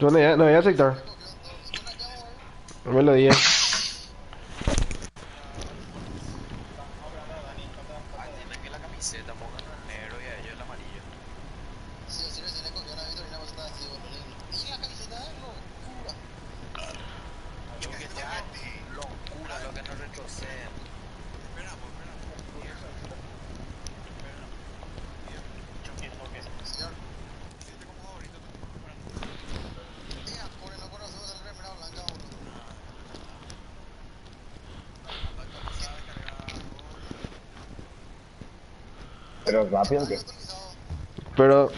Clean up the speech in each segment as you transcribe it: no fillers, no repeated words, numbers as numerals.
No voy a aceptar. No me lo digas. Ay, tienen que la camiseta, pónganlo en negro y a ellos el amarillo. Lo que ya locura, lo que no retroceden. Pero rápido que. Pero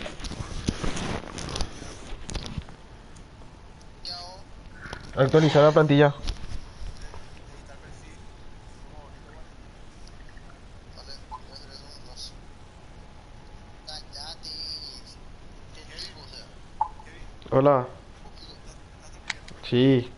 actualizar la plantilla. Hola. Sí.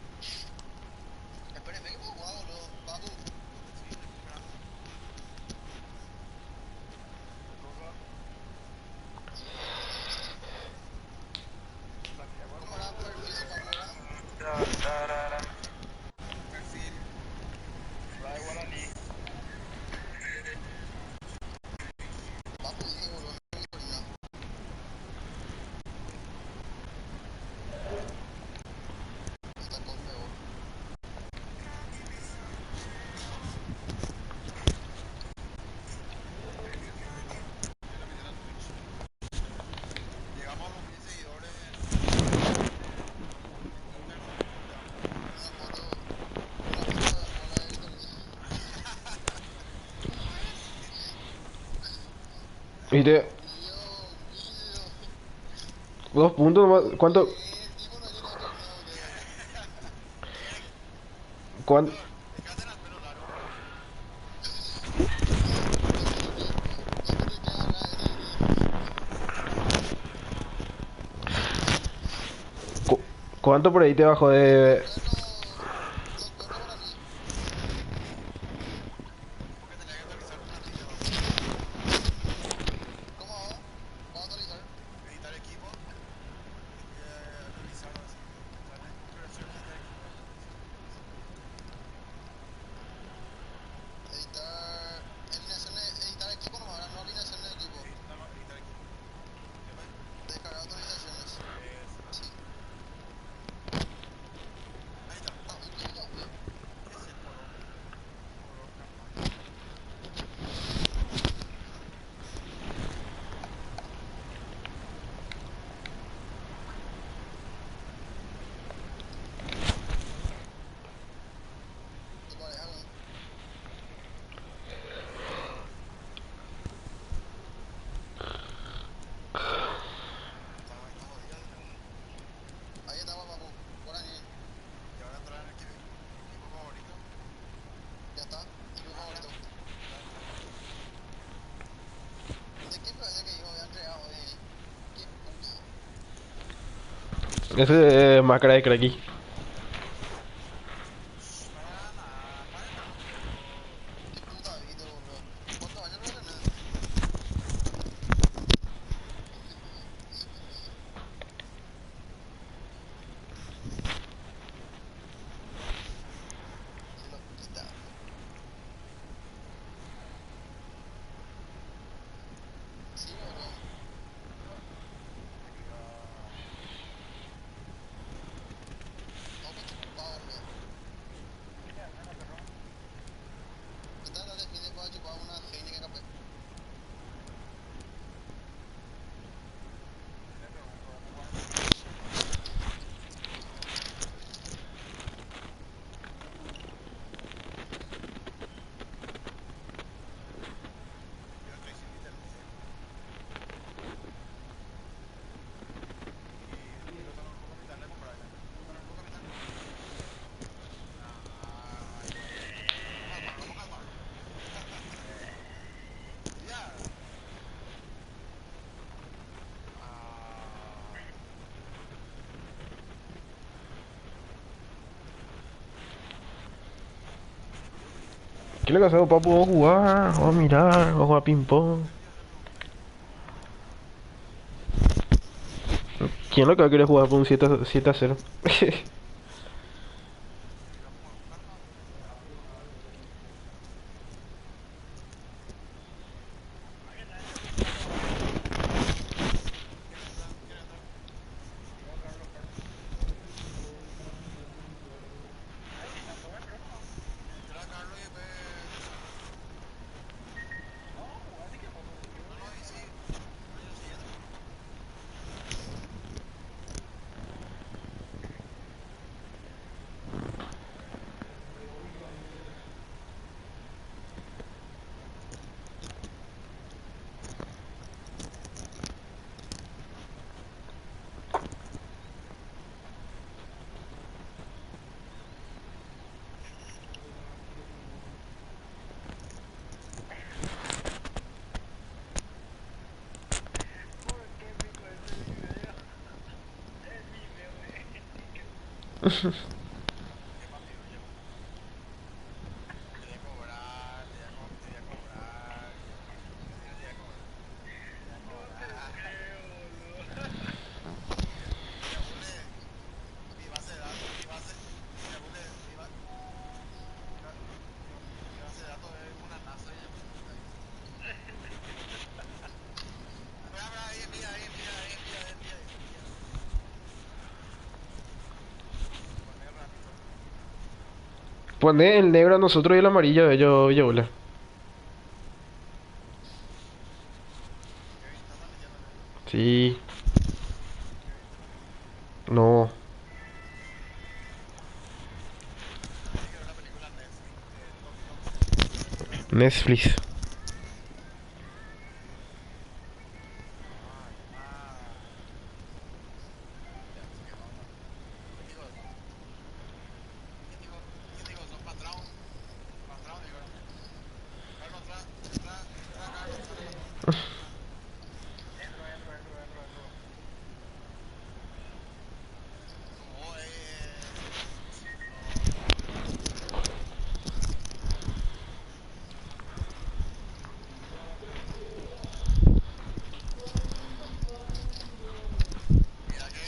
¿Viste? 2 puntos nomás. ¿Cuánto? cu- ¿Cuánto por ahí te bajó de...? Ese es más cara de cracky. ¿Qué le pasa, papu? Vamos a jugar, vamos a mirar, vamos a jugar ping pong. ¿Quién lo que va a querer jugar por un 7-0? Entra Carlos y ve Jesús. No, no, y sí. No, yo sí, ya te. ¿Qué papi, oye, vos? Te voy a cobrar, te voy a cobrar. Así no te voy a cobrar. Te voy a cobrar. Mira, boludo, mi base de datos, mira, boludo, mi base de datos es una NASA y puta ahí. Mira, mira, ahí envía, ahí envía, ahí envía, ahí envía, ahí envía. Poné ratito. Pone el negro a nosotros y el amarillo a ellos, oye, bola. Kevin está transmitiendo, ¿no? Sí, Kevin está transmitiendo. no. Tenés que ver la película Netflix, Toxic. Netflix. Llama. Ya, se quedó hablando. ¿Quién dijo eso? ¿Quién dijo? ¿Quién dijo eso? Patrón. Patrón, digo. Carlos, entra, Carlos, entra a la patrón. Entro. Tu voz no. Mira que.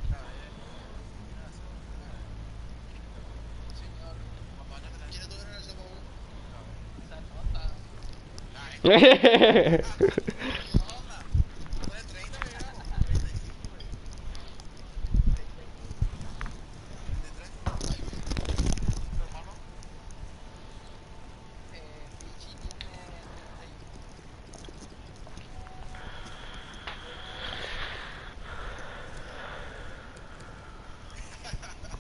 Claro, generación. Señor, ¿cuántos años tenés? ¿Quién es tu generación, Paul? Claro. Esa nota. Nah, ¿qué onda? ¿Vos tenés 30 me digamos? 35 me dijo. 33. Ay, ¿tu hermano? Pichi tiene 31. Yo tengo 32. ¿Qué van a esperar?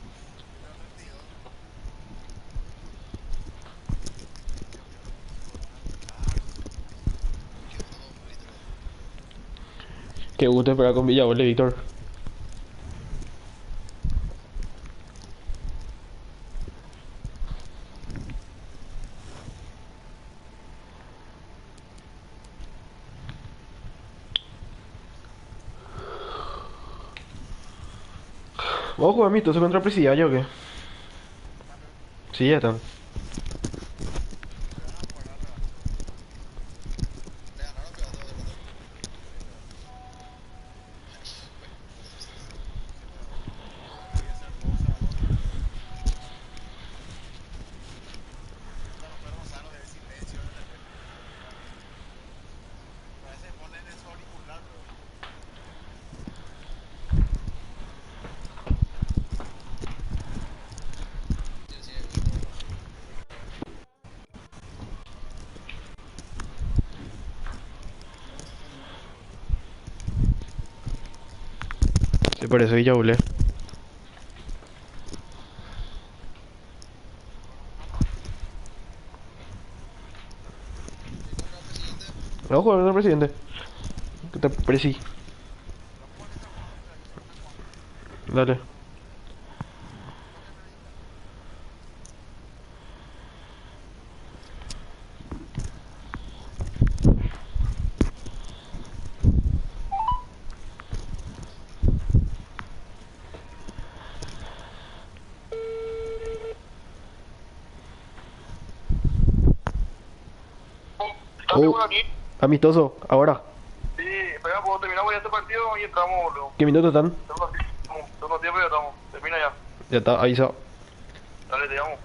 ¿Qué gusto con Víctor? Qué gusto esperar con Villabole, Víctor. ¿Vamos a jugar amistoso contra Presidio o qué? ¿Están luego? Sí, ya están. Le van a jugar la revancha. Le ganaron que otro derrotó. Sí, le ganaron. Sí, le ganaron. Debería ser 12-2. Puta, los perros no saben lo que es silencio en el EP. Parece que ponen en su auricular, pero. Yo sí he visto, bro. Sí, por eso Villabole. ¿Y contra el presidente? Vamos a jugar contra Presidente. ¿Qué te Presi? Vamos a jugar mientras jugamos, mientras aquí están jugando. Dale. Toque, Freddy. Oh, amistoso, ahora. Sí, espera, puedo terminar, voy a este partido y entramos, boludo. ¿Qué minutos están? Segundo tiempo y ya estamos. Termina ya. Ya está, avisado. Dale, te llamo.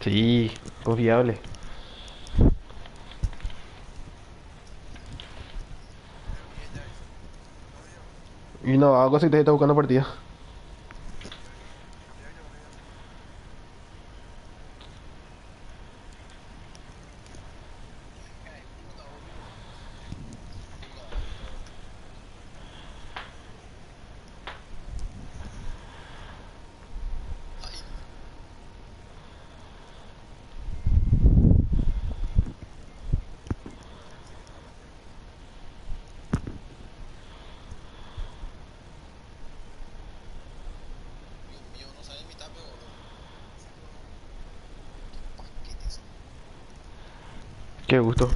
Sí, confiable. Y no, algo así te está buscando partida. Qué gusto.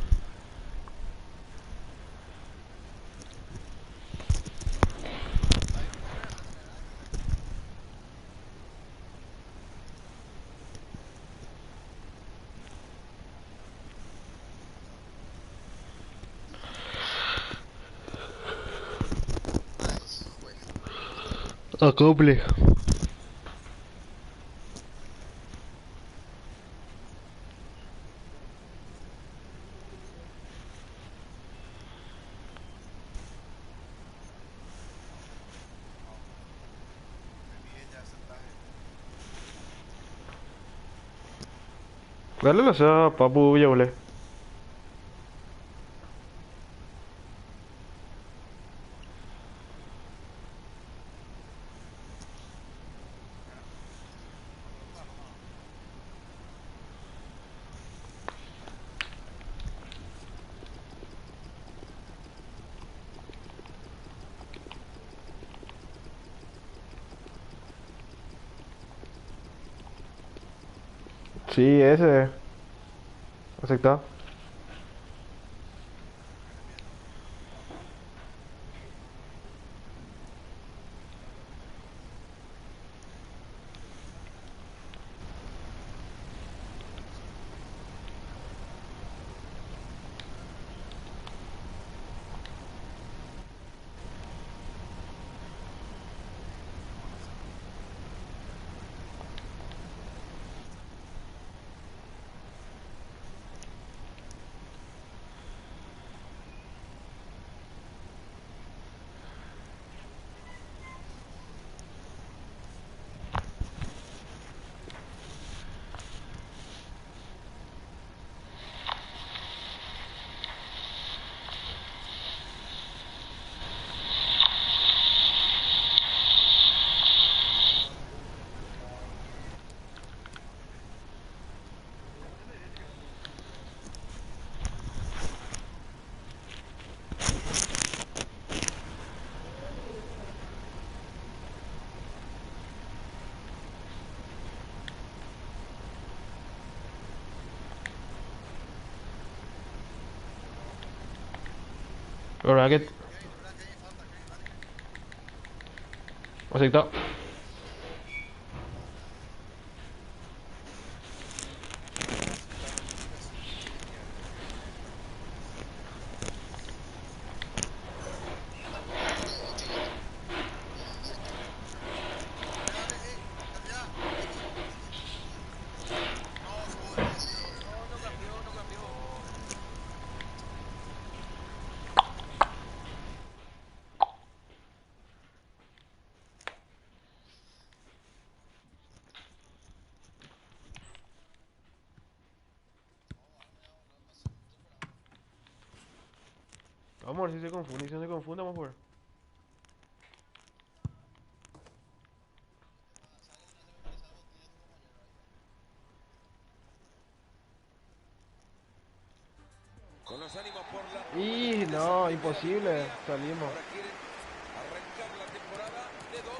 Acople. Dale la sea, papu, ya volé. Sí, ese. Aceptado. ¿Verdad que? Aceptado. No cambió, no cambió. Vamos a ver si se confunde. Si no se confunde, vamos a ver. Con los ánimos por las Y nubes en esa no, primera imposible. victoria. Salimos. Ahora quieren arrancar la temporada de 2-2.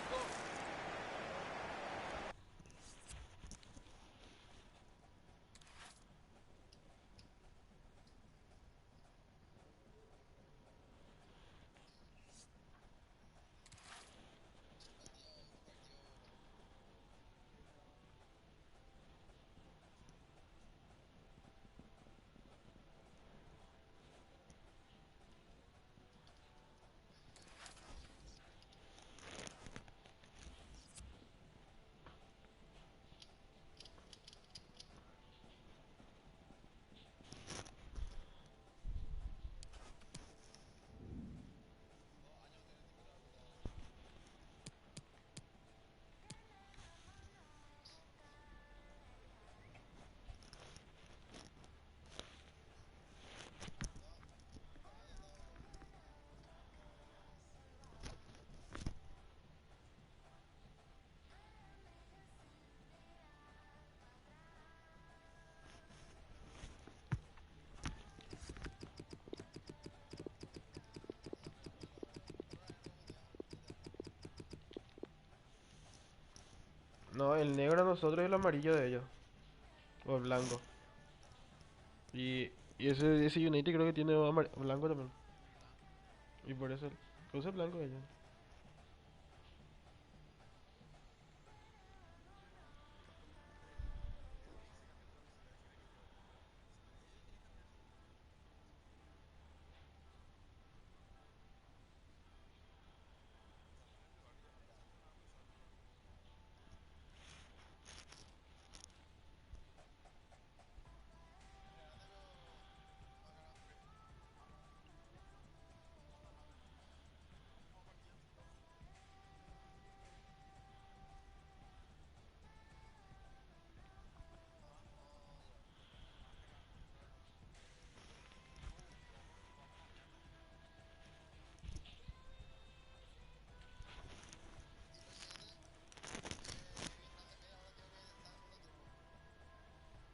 No, el negro a nosotros y el amarillo de ellos. O el blanco. Y ese Unity creo que tiene blanco también. Y por eso, el blanco de ellos.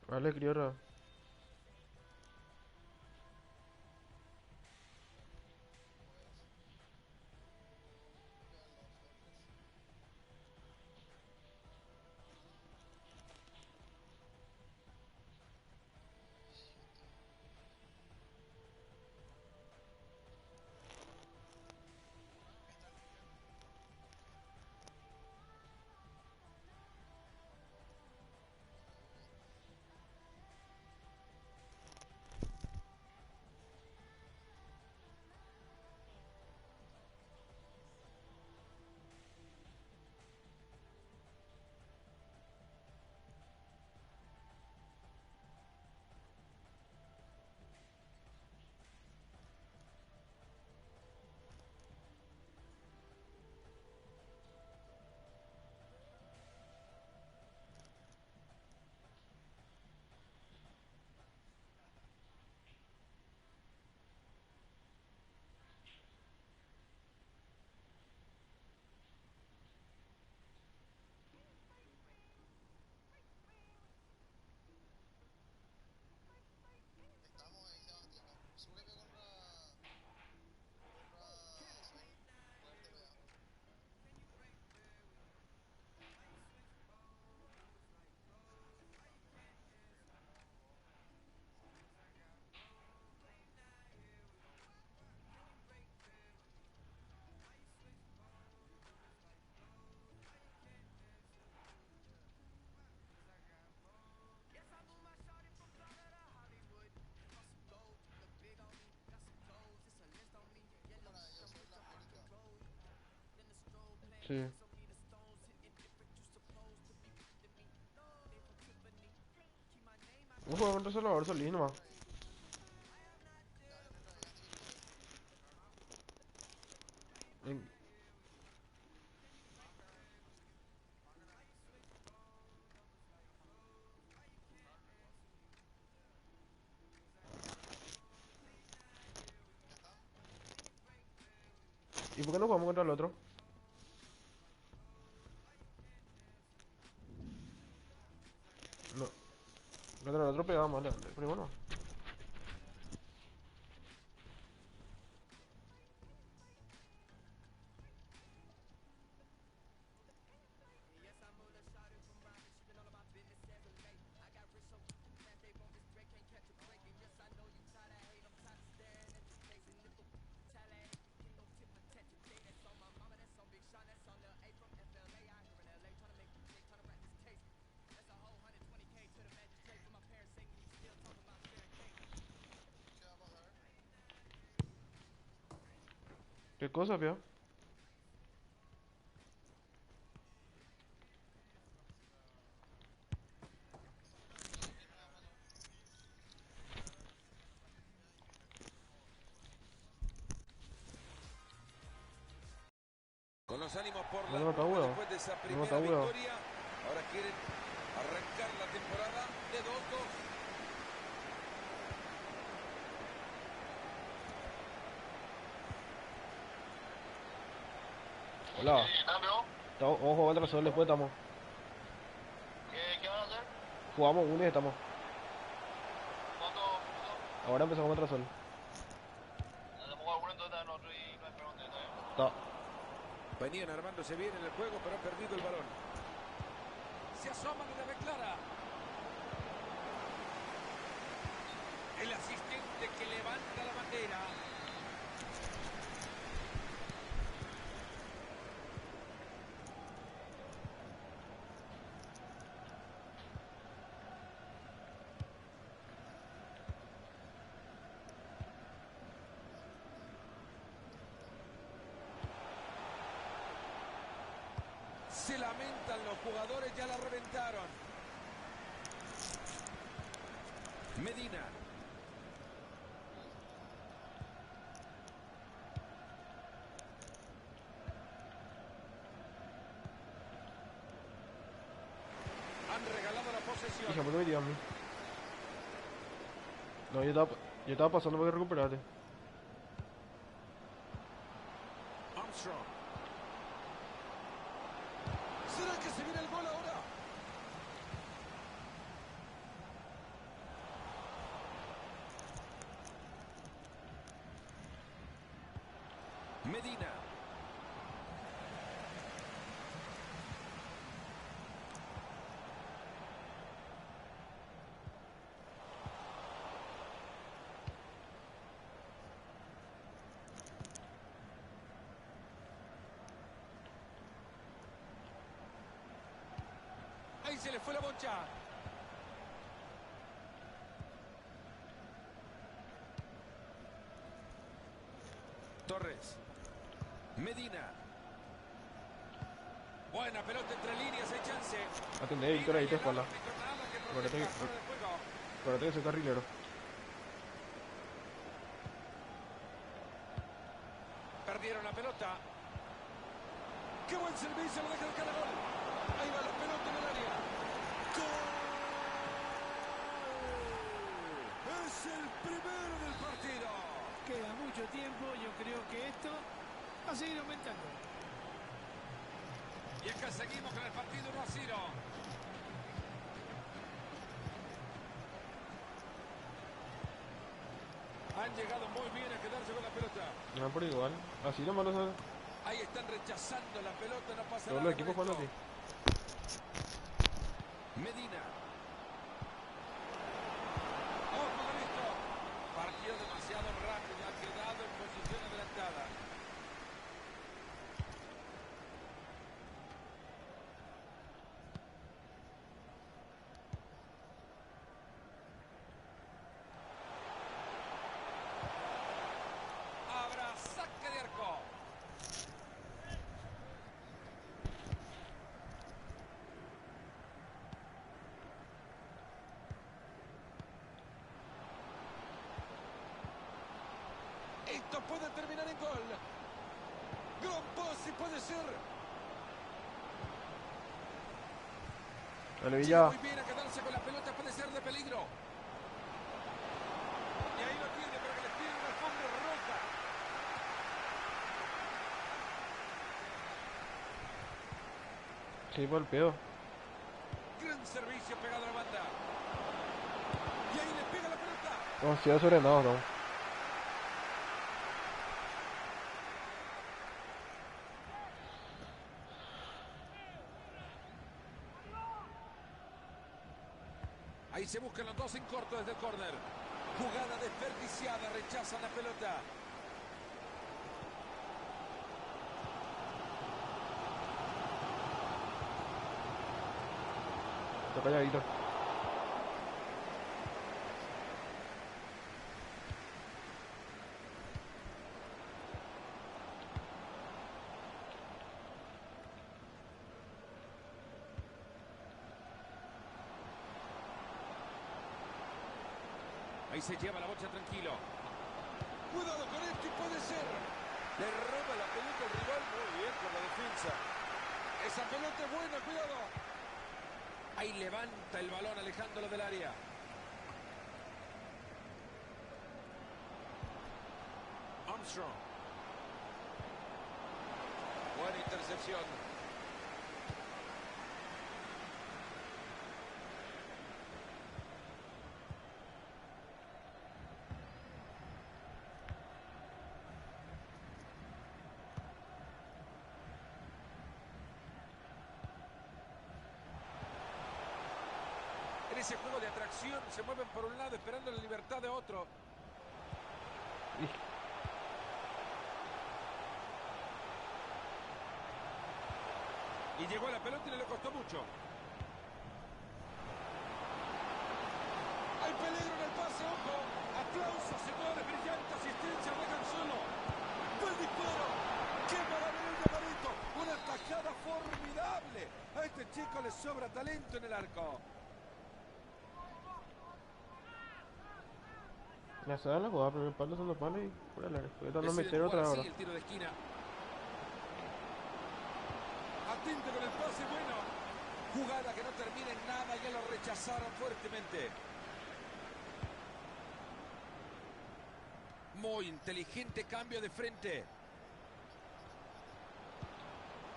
Vale, criora. Estamos ahí, Sebastián. Súbeme contra eso ahí. Muértelo ya. Para ellos ser la América. Sí. Vamos a jugar contra Salvador Solís nomás. Ya le traigan chile. En- Ya está. ¿Y por qué no jugamos contra el otro? No. Contra el otro pegamos, dale, primo no. ¿Qué va a pasar? ¿Qué cosa, pio? ¿Qué no va a pasar? Con los ánimos por No las me mata, nubes weón. después de esa No me mata, primera weón. victoria, ahora quieren arrancar la temporada de 2-2. Hola. ¿Cambio? Vamos a jugar contra Sol, después estamos. ¿Qué van a hacer? Jugamos uno y estamos. ¿Cuántos minutos? Ahora empezamos contra Sol. Hacemos alguno entonces nosotros y nos esperamos ¿está bien? Está. Venían armándose bien en el juego, pero han perdido el balón. se asoma, le debe clara. El asistente que levanta la bandera. Se lamentan los jugadores, ya la reventaron. Medina. Han regalado la posesión. Hija, ¿por qué me tiran a mí? No, yo estaba pasando para que recuperate. Armstrong. ¿Será que se viene el gol ahora? Medina. Ahí se le fue la bocha. Torres. Medina. Buena pelota entre líneas, hay chance. Atendé, Víctor, ahí te espalda. Acuérdate Acuérdate que soy carrilero. Perdieron la pelota. ¡Qué buen servicio! Lo deja el cara gol. Ahí va la pelota en el área. ¡Gol! Es el primero del partido. Queda mucho tiempo, yo creo que esto va a seguir aumentando. Y es que seguimos con el partido 1-0. Han llegado muy bien a quedarse con la pelota. No, por igual. Así nomás lo sabes. Ahí están rechazando la pelota, no pasa Todos nada. los equipos con juegan esto. así. Medina. Ojo con esto. Partido demasiado rápido, ha quedado en posición adelantada. Habrá saque de arco. Esto puede terminar en gol. Gran pase puede ser. Dale, Llega Villa. muy bien a quedarse con la pelota, puede ser de peligro. Y ahí lo tiene, pero que les pide una alfombra roja. Sí, por el pedo. Gran servicio pegado a la banda. Y ahí le pega la pelota. Demasiado serenado, no. Ahí se buscan los dos en corto desde el córner. Jugada desperdiciada, rechazan la pelota. Está calladito. Ahí se lleva la bocha tranquilo. Cuidado con esto y puede ser. Le roba la pelota al rival. Muy bien por la defensa. Esa pelota es buena, cuidado. Ahí levanta el balón alejándolo del área. Armstrong. Buena intercepción. Ese juego de atracción, se mueven por un lado esperando la libertad de otro. Y llegó a la pelota y le costó mucho. Hay peligro en el pase, ojo. Aplausos, señores, brillante asistencia, dejan solo. ¡Buen disparo! ¡Qué maravilla, Marito! Una tajada formidable. A este chico le sobra talento en el arco. Ya se da la jugada, primer palo, segundo palo y fuera del área. Ahorita no Deciden meter jugar otra así hora. el tiro de esquina. Atento con el pase, bueno. Jugada que no termina en nada, ya lo rechazaron fuertemente. Muy inteligente cambio de frente.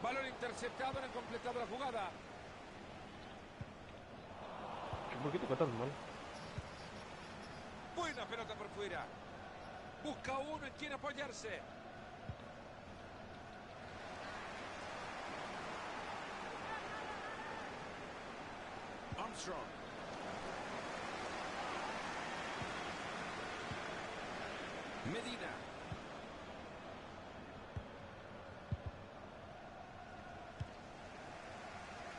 Balón interceptado, no han completado la jugada. ¿Por qué te cuentas mal? Buena pelota por fuera. Busca uno en quien apoyarse. Armstrong. Medina.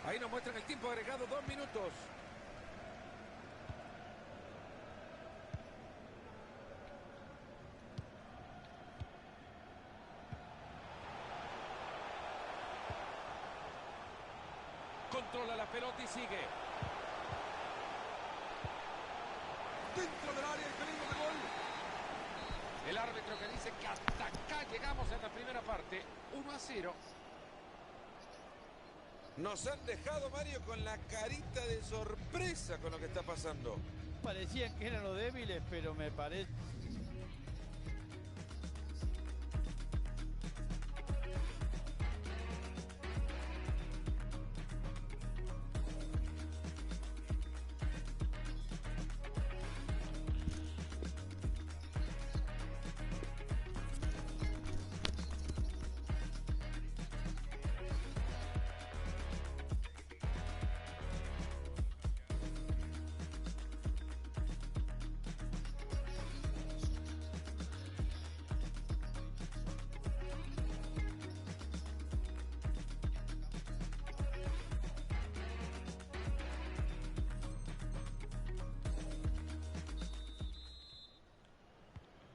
Ahí nos muestran el tiempo agregado, 2 minutos. Controla la pelota y sigue. Dentro del área el peligro de gol. El árbitro que dice que hasta acá llegamos en la primera parte. 1-0. Nos han dejado, Mario, con la carita de sorpresa con lo que está pasando. Parecían que eran los débiles, pero me parece...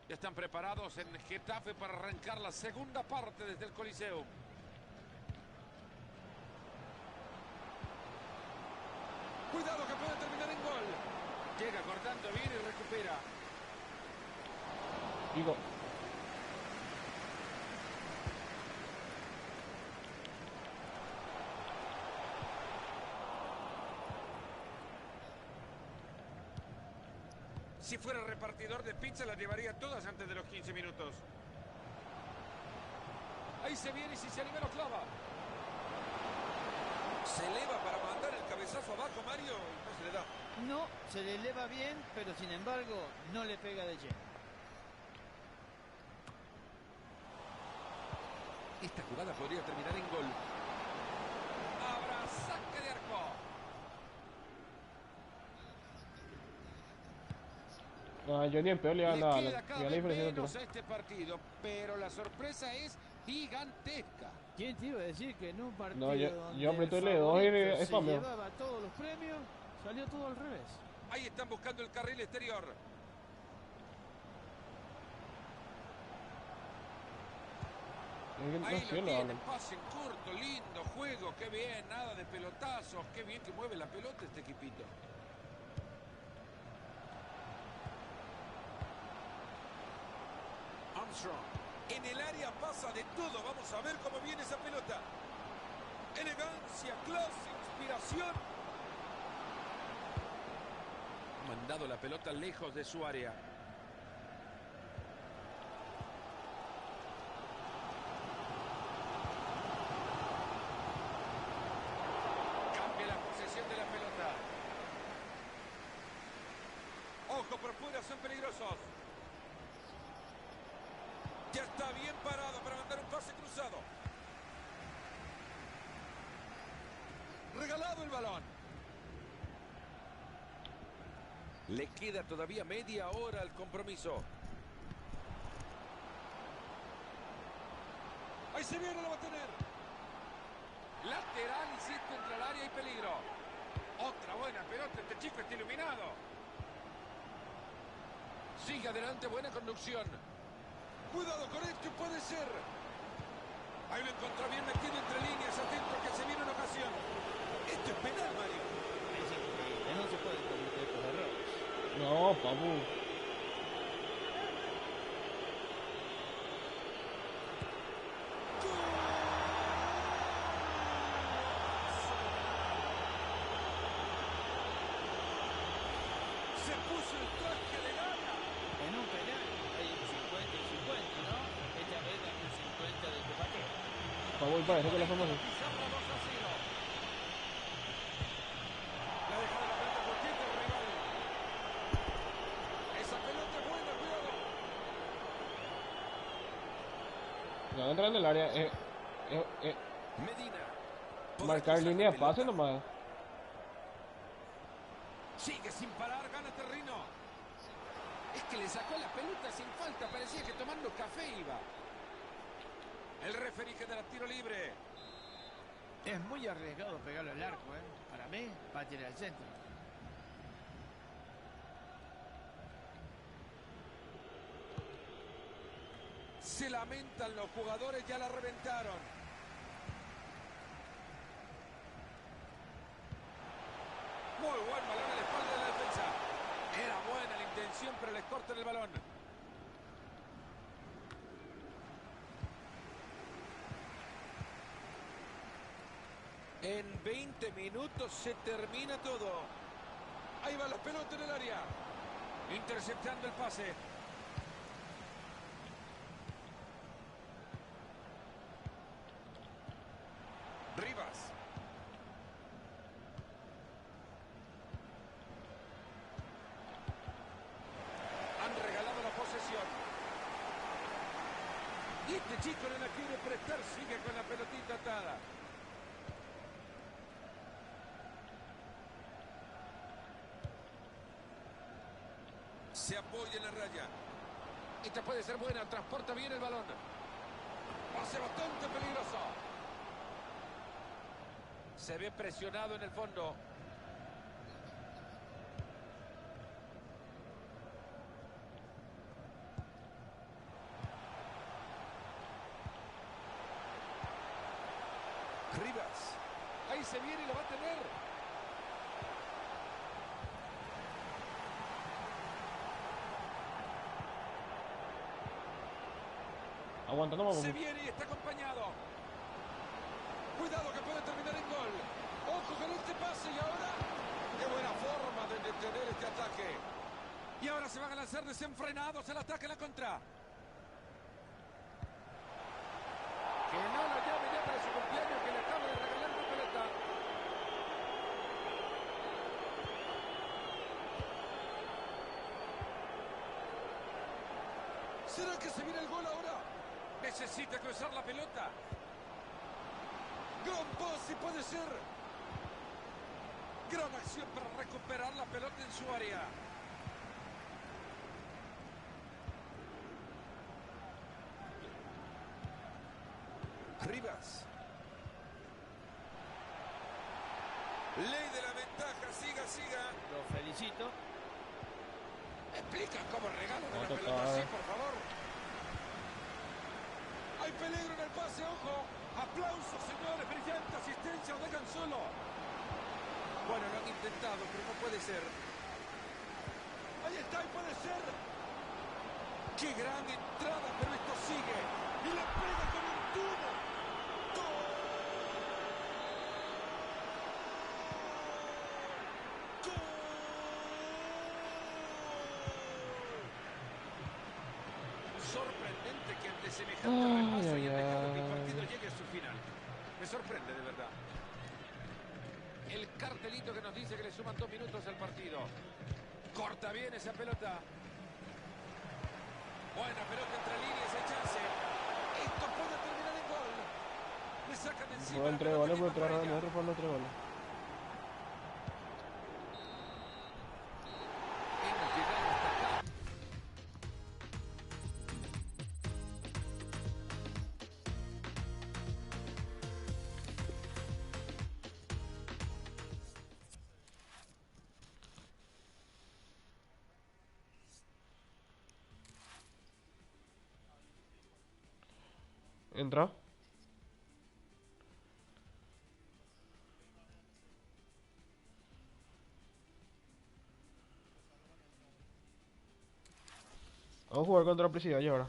Ya están preparados en Getafe para arrancar la segunda parte desde el Coliseo. Cuidado que puede terminar en gol. Llega cortando bien y recupera. Digo, Si fuera repartidor de pizza las llevaría todas antes de los 15 minutos. Ahí se viene y si se anima lo clava. Se eleva para mandar el cabezazo abajo, Mario, y no se le da. No, se le eleva bien, pero sin embargo no le pega de lleno. Esta jugada podría terminar en gol. Habrá saque de arco. yo ni en peor le iba a Le dar queda la cada vez diferencia de menos tiro. a este partido, pero la sorpresa es gigantesca. ¿Quién te iba a decir que en un partido No, yo donde apretóle el dos y favorito es se fácil. llevaba todos los premios, salió todo al revés? Ahí están buscando el carril exterior. No Ahí sé, lo lo tiene, hablan. pase en corto, lindo juego, qué bien, nada de pelotazos, qué bien que mueve la pelota este equipito. Armstrong. En el área pasa de todo, vamos a ver cómo viene esa pelota. Elegancia, clase, inspiración. Ha mandado la pelota lejos de su área. Cambia la posesión de la pelota. Ojo por fuera, son peligrosos. Ya está bien parado para mandar un pase cruzado. Regalado el balón. Le queda todavía media hora al compromiso. Ahí se viene, lo va a tener. Lateral, insisto, entre el área y peligro. Otra buena pelota, este chico está iluminado. Sigue adelante, buena conducción. Cuidado con esto, puede ser. Ahí lo encontró bien metido entre líneas, atento que se viene una ocasión. Esto es penal, Mario. Es increíble, no se puede cometer estos errores. No, papu. Se puso el traje de gana. En un penal hay 50 y 50, ¿no? Esta vez dame un 50 de tu paquete. Papu, y parece que la forma así. Pizarra 2-0. La deja de la pelota por quinto el rival. Esa pelota es buena, cuidado. Ya va a entrar en el área. Medina. Marcar línea de pase nomás. Sigue sin parar, gana terreno. Es que le sacó la pelota sin falta, parecía que tomando café iba. El referí que da tiro libre. Es muy arriesgado pegarlo al arco, ¿eh? Para mí, va a tirar al centro. Se lamentan los jugadores, ya la reventaron. Muy buen balón a la espalda de la defensa. Era buena la intención, pero les cortan el balón. En 20 minutos se termina todo. Ahí va la pelota en el área. Interceptando el pase. Rivas. Han regalado la posesión. Y este chico no la quiere prestar, sigue con la pelotita atada. Se apoya en la raya. Esta puede ser buena, transporta bien el balón. Pase bastante peligroso. Se ve presionado en el fondo. Rivas. Ahí se viene y lo va a tener. Aguanta, no vamos. Se viene y está acompañado. Cuidado que puede terminar en gol. Ojo con este pase y ahora. Qué buena forma de detener este ataque. Y ahora se van a lanzar desenfrenados el ataque en la contra. Que no lo llame ya para su cumpleaños, que le acaba de regalar una pelota. ¿Será que se viene el gol ahora? Necesita cruzar la pelota. Gran pase puede ser. Gran acción para recuperar la pelota en su área. Rivas. Ley de la ventaja, siga. Lo felicito. Explican cómo regalan No una te pelota cabe. así, por favor. Hay peligro en el pase, ojo. Aplausos, señores. Brillante asistencia, o dejan solo. Bueno, lo han intentado, pero no puede ser. Ahí está, y puede ser. Qué gran entrada, pero esto sigue. Y le pega con un tubo. ¡Gol! ¡Gol! Sorprendente que ante semejante repaso hayan dejado que el partido llegue a su final. Me sorprende, de verdad. El cartelito que nos dice que le suman 2 minutos al partido. Corta bien esa pelota. Buena pelota entre líneas, hay chance. Esto puede terminar en gol. Le sacan de encima. Fueron la 3 pelota goles, y pero va para ella. nosotros fueron los 3 goles. Entra. Vamos a jugar contra Presidia y ahora.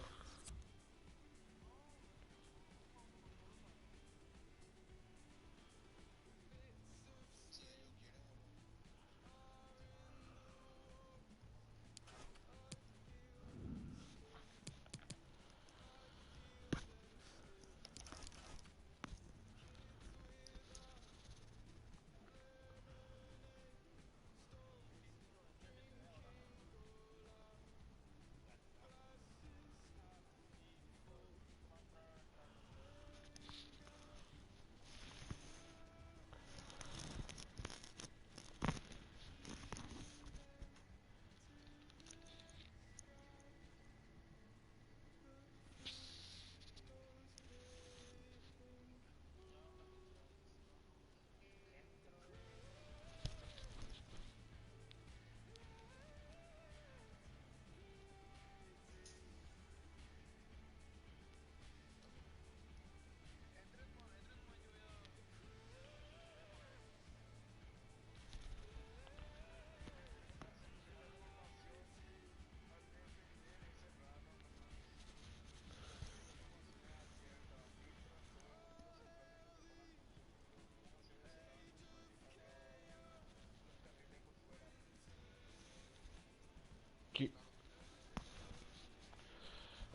Aquí.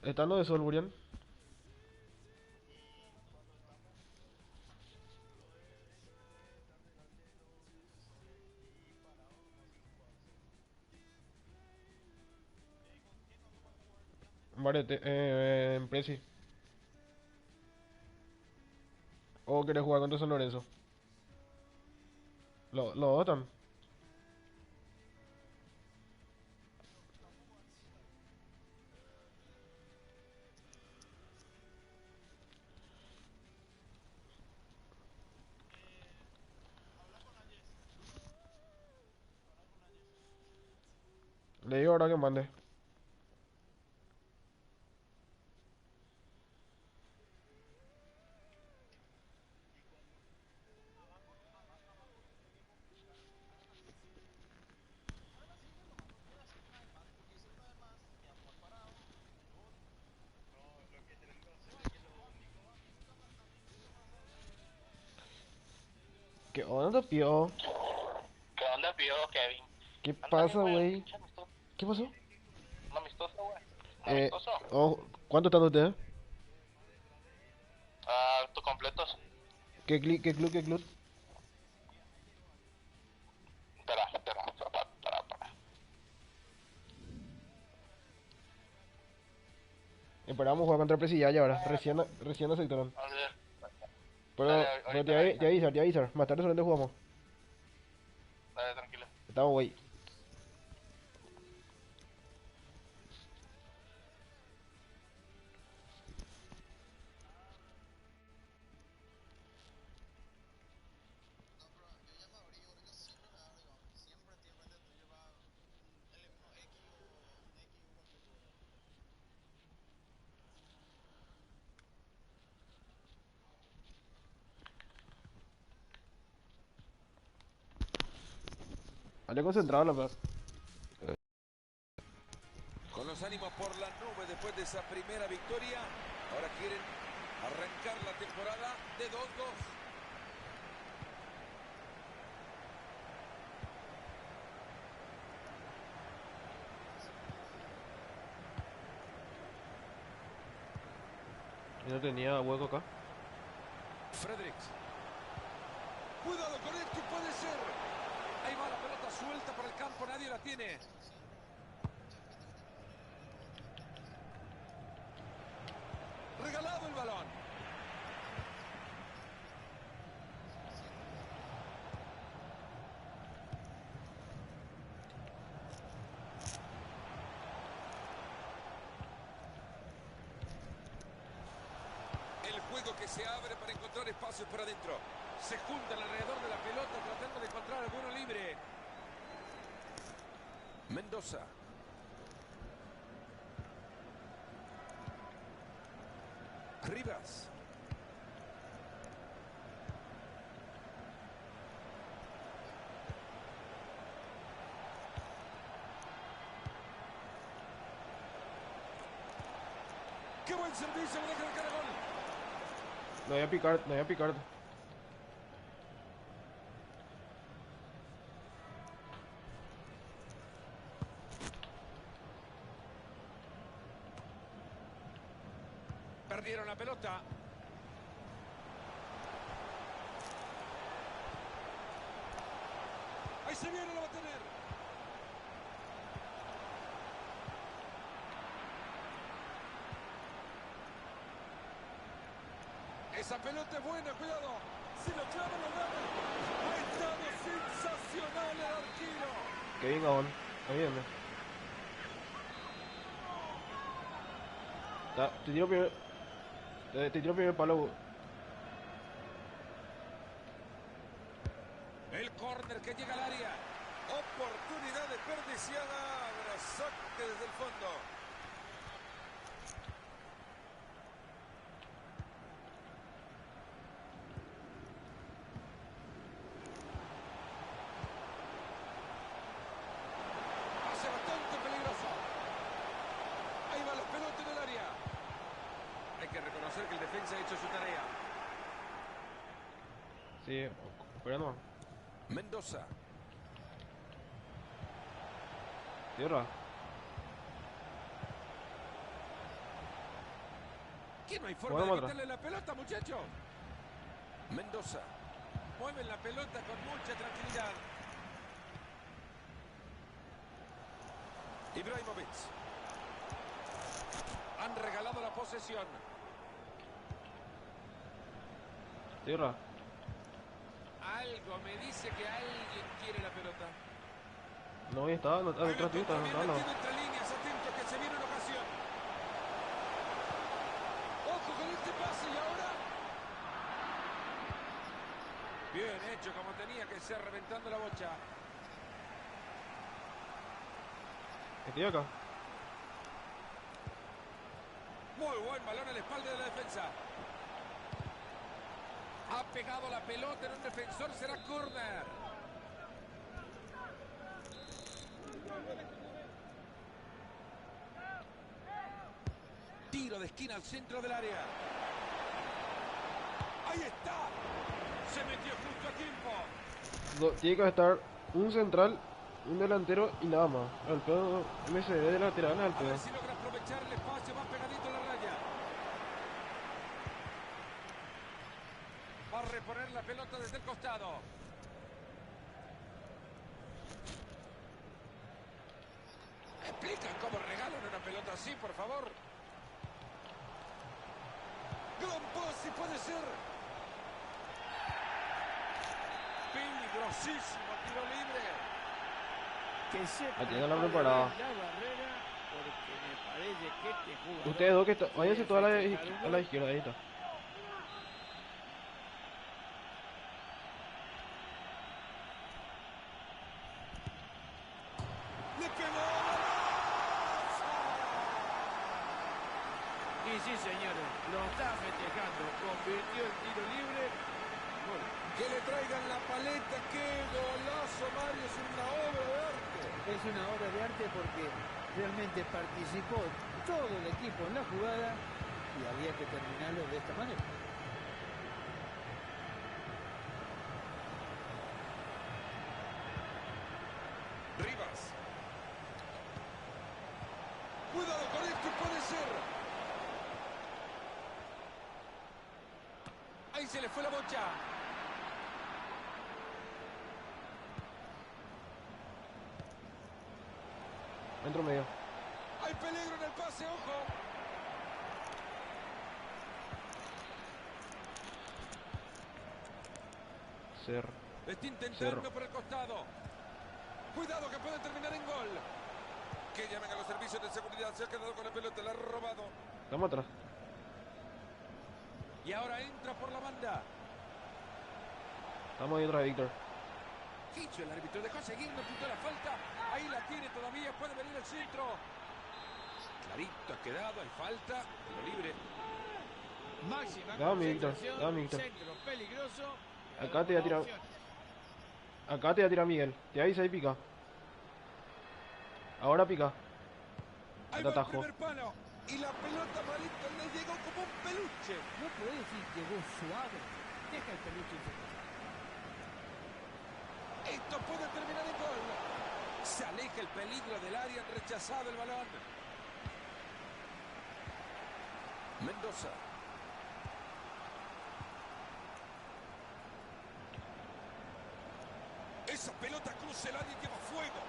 ¿Está lo de Sol, Burian? Varete, en Presi. ¿O querés jugar contra San Lorenzo? Los dos están. Le digo ahora que mande. ¿Qué onda, pío? ¿Qué onda, pío, Kevin? ¿Qué Anda pasa, bien, güey, un güey? pinche amistoso. ¿Qué pasó? Un amistoso, güey. Un Eh, amistoso. oh, ¿cuánto están ustedes? Autocompletos. Qué club, qué club? Espera. Esperamos jugar contra Presi ya ahora. Recién aceptaron. A ver, Pero, dale, pero ahorita me avisa. te avisar. Más tarde solamente jugamos. Dale, tranquilo. Estamos, güey. Vale concentrado, la verdad. Con los ánimos por la nube después de esa primera victoria, ahora quieren arrancar la temporada de 2-2. Yo no tenía hueco acá. Fredericks. Cuidado con esto, puede ser. Ahí va la pelota suelta por el campo, nadie la tiene. Regalado el balón. El juego que se abre para encontrar espacios para adentro. Se juntan alrededor de la pelota tratando de encontrar alguno libre. Mendoza. Rivas. ¡Qué buen servicio! ¡Me deja el caragol! No voy a picar, no voy a picar. Perdieron la pelota. Ahí se viene, lo va a tener. Esa pelota es buena, cuidado. Si lo clava, lo gana. Ha estado sensacional el arquero. Qué bien, Gabón. Está bien, Te tiro primero. Te tiro primer palo. El córner que llega al área. Oportunidad desperdiciada. Habrá saque desde el fondo. Pase bastante peligroso. Ahí va la pelota en el área. Hay que reconocer que el defensa ha hecho su tarea. Sí, pero no. Mendoza. Tierra. ¿Qué no hay forma Jugamos de otra. quitarle la pelota, muchacho? Mendoza. Mueven la pelota con mucha tranquilidad. Ibrahimovic. Han regalado la posesión. Tierra. Algo me dice que alguien quiere la pelota. No, ahí está, no, Ahí lo atrás tuyo está, contra, bien no. metido entre líneas, atento que se viene una ocasión. Ojo con este pase y ahora. Bien hecho como tenía que ser, reventando la bocha. Estoy acá. Muy buen balón a la espalda de la defensa. Ha pegado la pelota en un defensor, será córner. Tiro de esquina al centro del área. Ahí está. Se metió justo a tiempo. Tiene que estar un central, un delantero y nada más. El pedo MCD de lateral al A pedo. ver si logra aprovechar el espacio más pegadito a la raya. Va a reponer la pelota desde el costado. ¿Me explican cómo regalan una pelota así, por favor? Gran pase puede ser. Peligrosísimo tiro libre. Que se La tiene la prepare preparada. bien la barrera, porque me parece que este jugador Ustedes dos que váyanse toda puede sacar un a gol. la izquierda, ahí está. ¡Le pegó! Y sí, señores, lo está festejando. Convirtió el tiro libre. Gol. Que le traigan la paleta. ¡Qué golazo, Mario! Es una obra de arte. Es una obra de arte porque realmente participó todo el equipo en la jugada y había que terminarlo de esta manera. Rivas. Cuidado con esto, puede ser. Ahí se le fue la bocha. Dentro medio. Hay peligro en el pase, ojo. Ser. Está intentando Cerro. por el costado. Cuidado que puede terminar en gol. Que llamen a los servicios de seguridad. Se ha quedado con la pelota, la ha robado. Estamos atrás. Y ahora entra por la banda. Estamos ahí atrás, Víctor. ¿Qué hizo el árbitro? Dejó seguir, no pitó la falta. Ahí la tiene todavía, puede venir el centro. Clarito ha quedado, hay falta, tiro libre. Máxima Dame, Víctor, concentración, dame, Víctor. centro peligroso. Acá te voy a tirar. Acá te voy a tirar Miguel. Te avisa y pica. Ahora pica. Ahí Te va el atajó. primer palo. Y la pelota Marito le llegó como un peluche. No podés decir que llegó suave. Deja el peluche en su casa. Esto puede terminar en gol. Se aleja el peligro del área, han rechazado el balón. Mendoza. Esa pelota cruza el área y lleva fuego.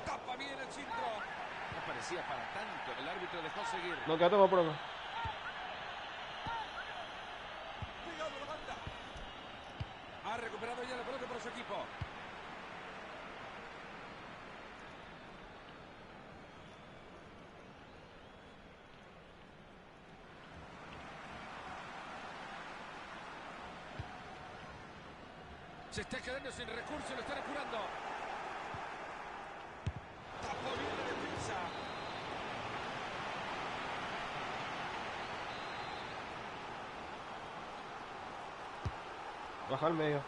Tapa bien el centro. No parecía para tanto. El árbitro dejó seguir. No, quédate más por acá. Pegado a la banda. Ha recuperado ya la pelota para su equipo. Se está quedando sin recursos, lo están apurando. Tapó bien la defensa. Baja al medio.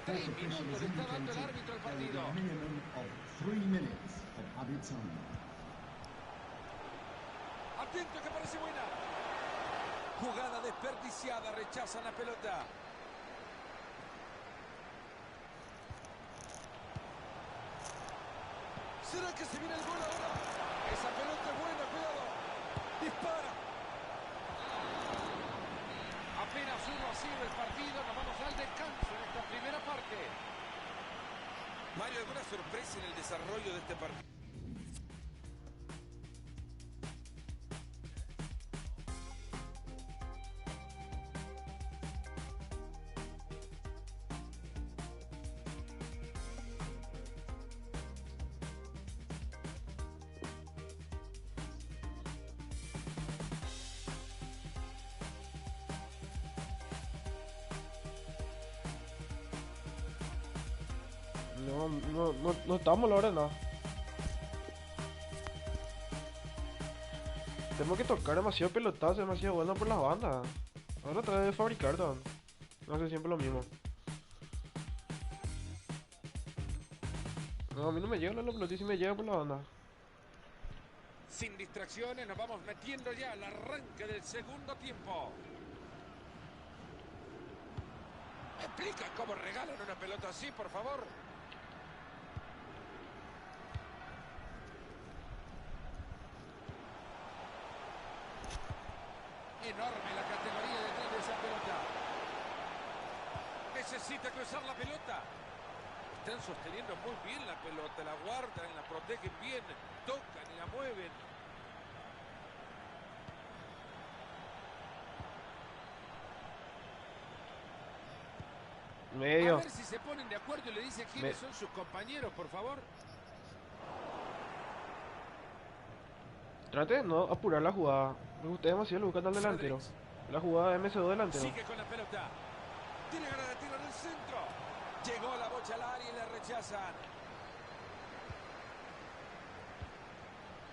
3 minutos le está dando el árbitro al partido. A minimum of 3 minutes of added time. Atento que parece buena. Jugada desperdiciada, rechazan la pelota. ¿Será que se viene el gol ahora? Esa pelota es buena, cuidado. Dispara. Apenas 1-0 el partido, nos vamos al descanso en esta primera parte. Mario, ¿alguna sorpresa en el desarrollo de este partido? No estamos a la hora de nada. Tenemos que tocar demasiado pelotazo, demasiado bueno por las bandas. Ahora trae de fabricar, ¿no? No hace siempre lo mismo. No, a mí no me llega la pelota y si me llega por la banda. Sin distracciones, nos vamos metiendo ya al arranque del segundo tiempo. ¿Me explican cómo regalan una pelota así, por favor? Enorme la categoría detrás de esa pelota. Necesita cruzar la pelota. Están sosteniendo muy bien la pelota, la guardan, la protegen bien, tocan y la mueven. A Medio. ver si se ponen de acuerdo y le dicen quiénes son sus compañeros, por favor. Trate de no apurar la jugada. Me gusta demasiado buscar al delantero. La jugada de MC2 delantero. Sigue con la pelota. Tiene ganas de tiro en el centro. Llegó la bocha al área y la rechazan.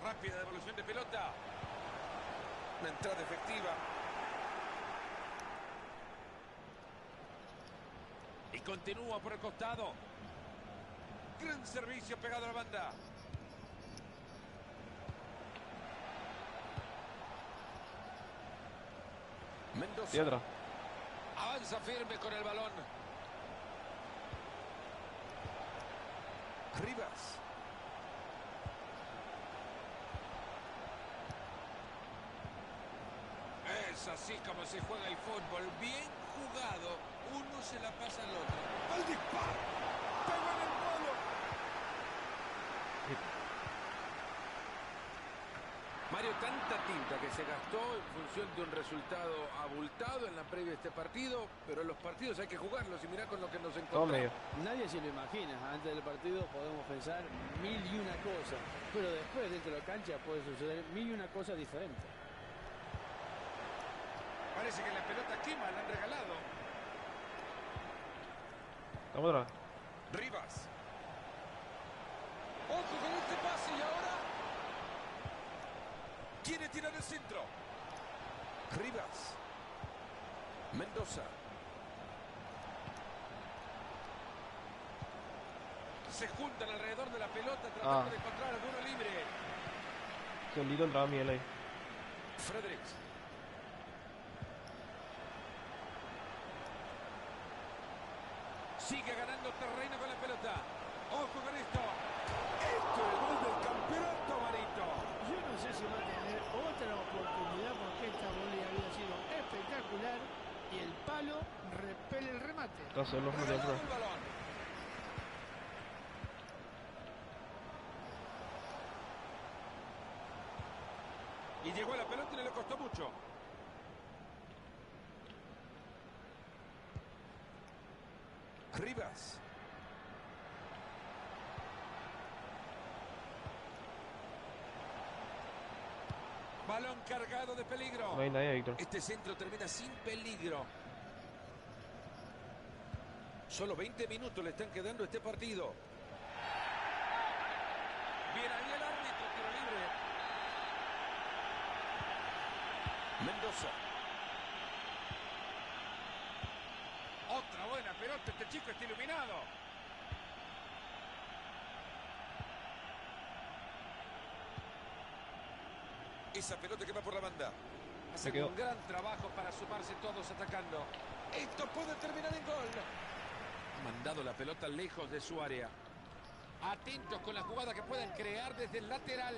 Rápida devolución de pelota. Una entrada efectiva. Y continúa por el costado. Gran servicio pegado a la banda. Mendoza. Piedra. Avanza firme con el balón. Rivas. Es así como se juega el fútbol. Bien jugado. Uno se la pasa al otro. ¡Al disparo! ¡Pegó en el palo! Mario, tanta tinta que se gastó en función de un resultado abultado en la previa de este partido, pero los partidos hay que jugarlos y mirá con lo que nos Todo medio. encontramos. Nadie se lo imagina. Antes del partido podemos pensar mil y una cosas, pero después dentro de la cancha puede suceder mil y una cosas diferentes. Parece que la pelota quema, la han regalado. Vamos atrás. Rivas. Ojo con este pase y ahora Quiere tirar el centro. Rivas. Mendoza. Se juntan alrededor de la pelota tratando de encontrar alguno libre. Solito entraba Miguel ahí. Fredericks. Sigue ganando terreno con la pelota. Ojo con esto. Esto es el gol del campeonato, Marito. Yo no sé si va a tener otra oportunidad porque esta volea había sido espectacular y el palo repele el remate. Está solo por Regalado dentro. el balón. Y llegó a la pelota y no le costó mucho. Rivas. Balón cargado de peligro. No hay nadie, Víctor. Este centro termina sin peligro. Solo 20 minutos le están quedando a este partido. Bien ahí el árbitro, tiro libre. Mendoza. Otra buena pelota, este chico está iluminado. Esa pelota que va por la banda. Hace quedó. un gran trabajo para sumarse todos atacando. Esto puede terminar en gol. Ha mandado la pelota lejos de su área. Atentos con la jugada que pueden crear desde el lateral.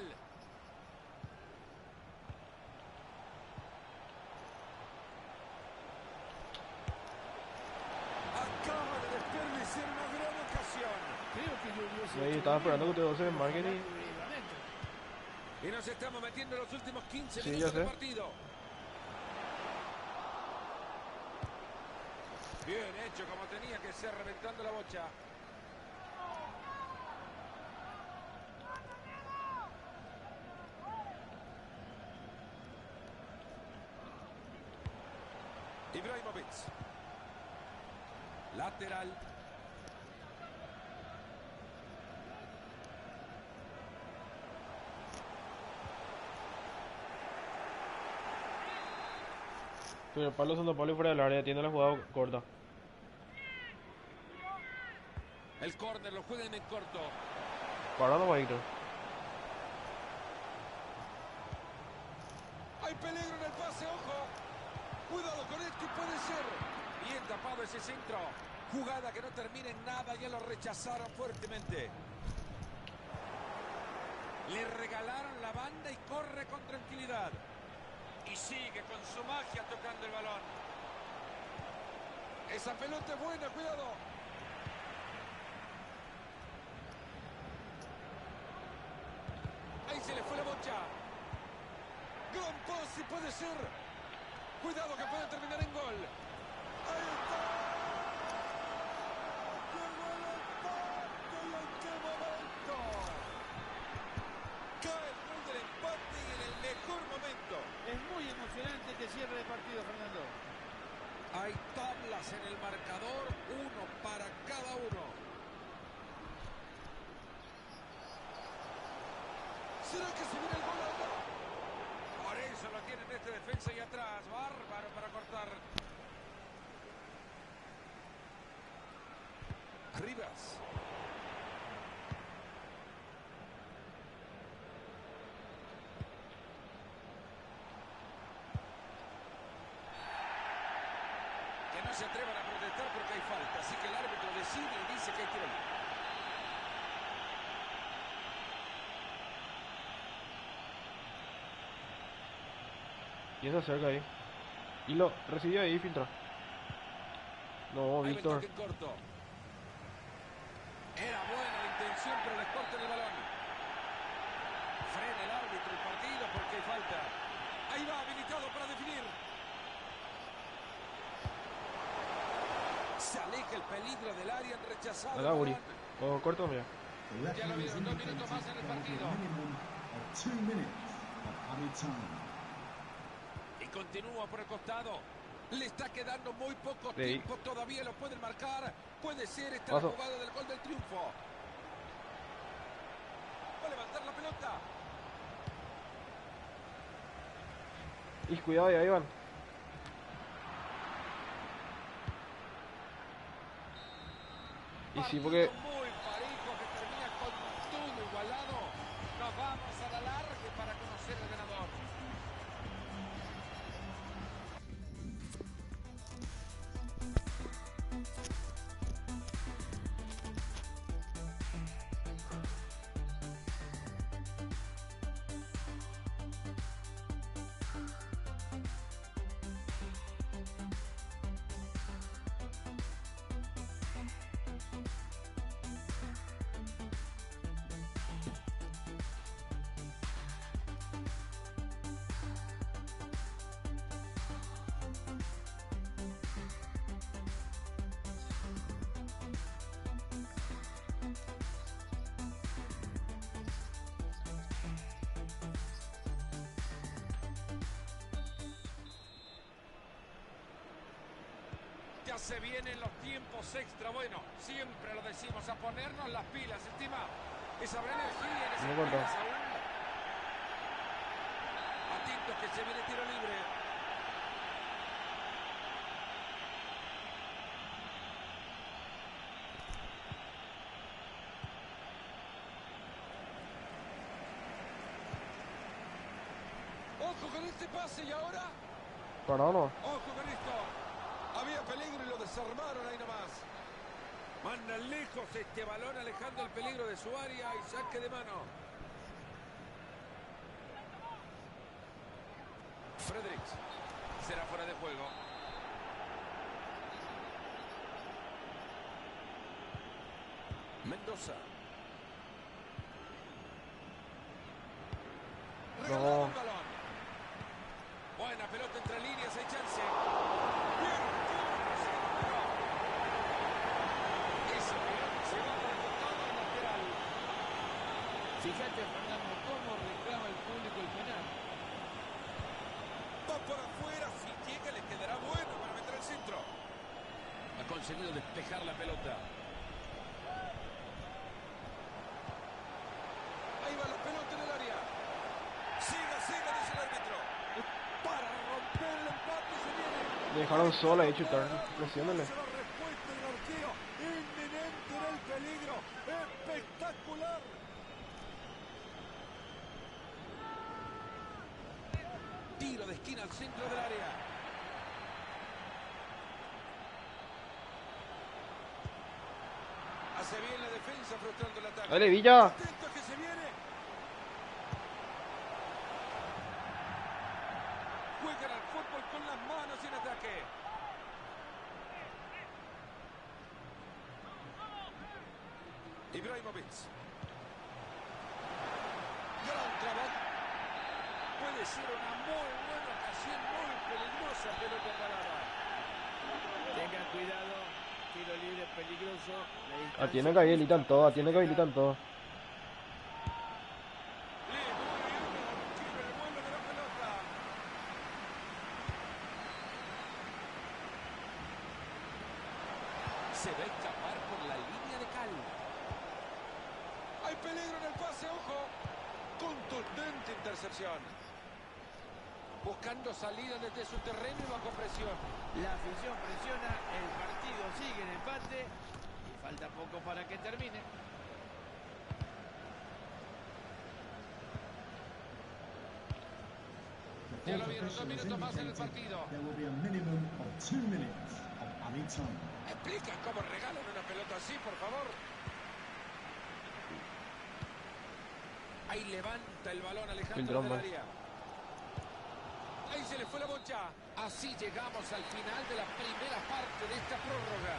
Acaba de desperdiciar una gran ocasión. Creo que yo hubiese Ahí hecho estaba lo esperando mismo. que ustedes se marquen y... Hurriedamente. Y nos estamos metiendo en los últimos 15 Sí, minutos ya del sé. partido. Bien hecho, como tenía que ser, reventando la bocha. Ibrahimovic. Lateral. Pero Pablo Santo Pablo fuera del área, tiene la jugada corta. El córner lo juegan en corto. Para nomás, Víctor. Hay peligro en el pase, ojo. Cuidado con esto y puede ser. Bien tapado ese centro. Jugada que no termina en nada, ya lo rechazaron fuertemente. Le regalaron la banda y corre con tranquilidad. Y sigue con su magia tocando el balón. Esa pelota es buena, cuidado. Ahí se le fue la bocha. Gran pase, puede ser. Cuidado que puede terminar en gol. Ahí está. Llegó el empate y en qué momento. Cae el gol del empate y en el mejor momento. Es muy emocionante este cierre de partido, Fernando. Hay tablas en el marcador, uno para cada uno. ¿Será que se viene el gol ahora? Por eso lo tienen este defensa y atrás. Bárbaro para cortar. Rivas. Que no se atrevan a protestar porque hay falta. Así que el árbitro decide y dice que hay tiro libre. Y se acerca ahí. Y lo recibió ahí, filtra. No, Ahí va el Víctor. toque en corto. Era buena la intención, pero les cortan el balón. Frena el árbitro el partido porque hay falta. Ahí va, habilitado para definir. Se aleja el peligro del área, han rechazado el Acá, Uri. balón. O corto, mira. The Ya lo referee is vieron, 2 indicated minutos más en el there will be partido. a minimum of 2 minutes of added time. Y continúa por el costado. Le está quedando muy poco Sí. tiempo. Todavía lo pueden marcar. Puede ser esta Paso. la jugada del gol del triunfo. Va a levantar la pelota. Y cuidado, ahí van. Y sí, porque Partido muy parejo que termina con todo igualado. Nos vamos a la larga para conocer el ganador. Ya se vienen los tiempos extra. Bueno, siempre lo decimos, a ponernos las pilas. Estima, esa habrá energía en esas No cortó. pilas aún. Atentos que se viene tiro libre. Ojo con este pase y ahora. paró no. Ojo con esto. Había peligro y lo desarmaron ahí nomás. Manda lejos este balón alejando el peligro de su área y saque de mano. Fredericks será fuera de juego. Mendoza. Regalado el balón. Buena pelota entre líneas, hay chance. Bien, esa pelota se va por el costado al lateral. Fíjate, Fernando, cómo reclama el público el penal. Va por afuera, si llega le quedará bueno para meter el centro. Ha conseguido despejar la pelota. Ahí va la pelota en el área. Siga, siga, dice el árbitro. Para romper el empate se viene. Dejaron sola ahí chutar. Presiónale. Se la respuesta del arquero. Inminente era el peligro. Espectacular. Tiro de esquina al centro del área. Hace bien la defensa frustrando el ataque. Dale, Villa. Atento que se viene. Juegan al fútbol con las manos en ataque. Ibrahimovic. Gran trabajo. Puede ser una muy buena ocasión, muy peligrosa pelota parada. Tengan cuidado, tiro libre peligroso. La distancia- Atiende que habilitan todo, atiende que habilitan todo. Lee muy bien el arquero, el vuelo de la pelota. Se va a escapar por la línea de cal. Hay peligro en el pase, ojo. Contundente intercepción. Buscando salida desde su terreno y bajo presión. La afición presiona, el partido sigue en empate y falta poco para que termine. Ya lo Fourth vieron, 2 official has minutos más en el indicated partido. there will be a minimum of 2 minutes of added time. ¿Explican cómo regalan una pelota así, por favor? Ahí levanta el balón Alejandro Filtrón del más. área. Ahí se le fue la bocha. Así llegamos al final de la primera parte de esta prórroga.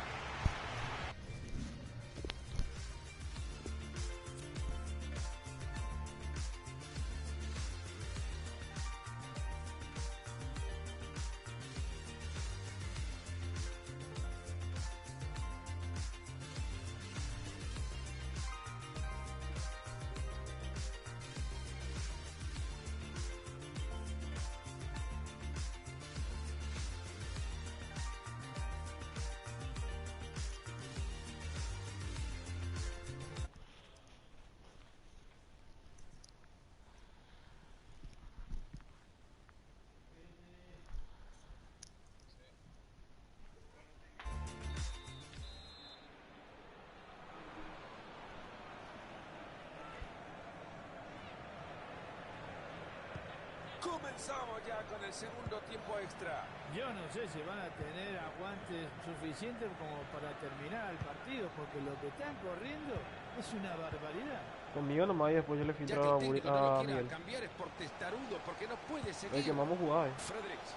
Comenzamos ya con el segundo tiempo extra. Yo no sé si van a tener aguante suficiente como para terminar el partido, porque lo que están corriendo es una barbaridad. Conmigo nomás y después yo le Ya que filtro el a, técnico no lo quiera Miguel. cambiar es por testarudo, porque no puede El seguir. que vamos a jugar, Fredericks.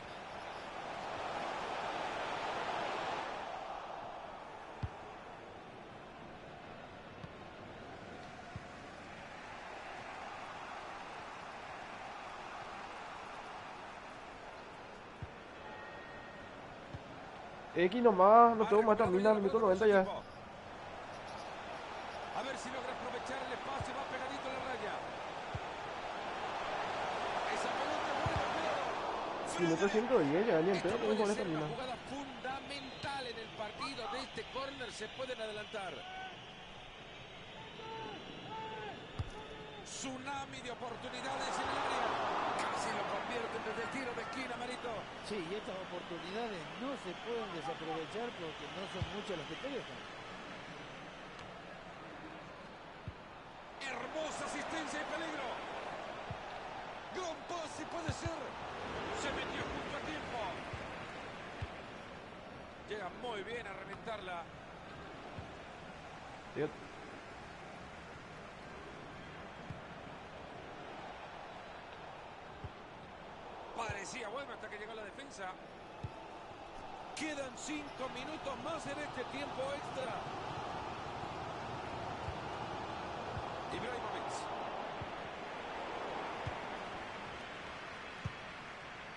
X nomás, no Va tengo más recuperando estamina, la minuto pelota 90 con su ya. equipo. A ver si logra aprovechar el espacio, va pegadito a la raya. Esa pelota es buena, cuidado. Minuto 110 ya, ni en Esta pedo tengo puede con ser una estamina. jugada fundamental en el partido. De este córner se pueden adelantar. Tsunami de oportunidades en el área. Casi lo convierten desde el tiro de esquina, Marito. Sí, y estas oportunidades no se pueden desaprovechar porque no son muchas las que te dejan. Hermosa asistencia y peligro. Gran pase puede ser. Se metió justo a tiempo. Llega muy bien a reventarla. Tío, Parecía bueno hasta que llegó la defensa. Quedan 5 minutos más en este tiempo extra. Ibrahimovic.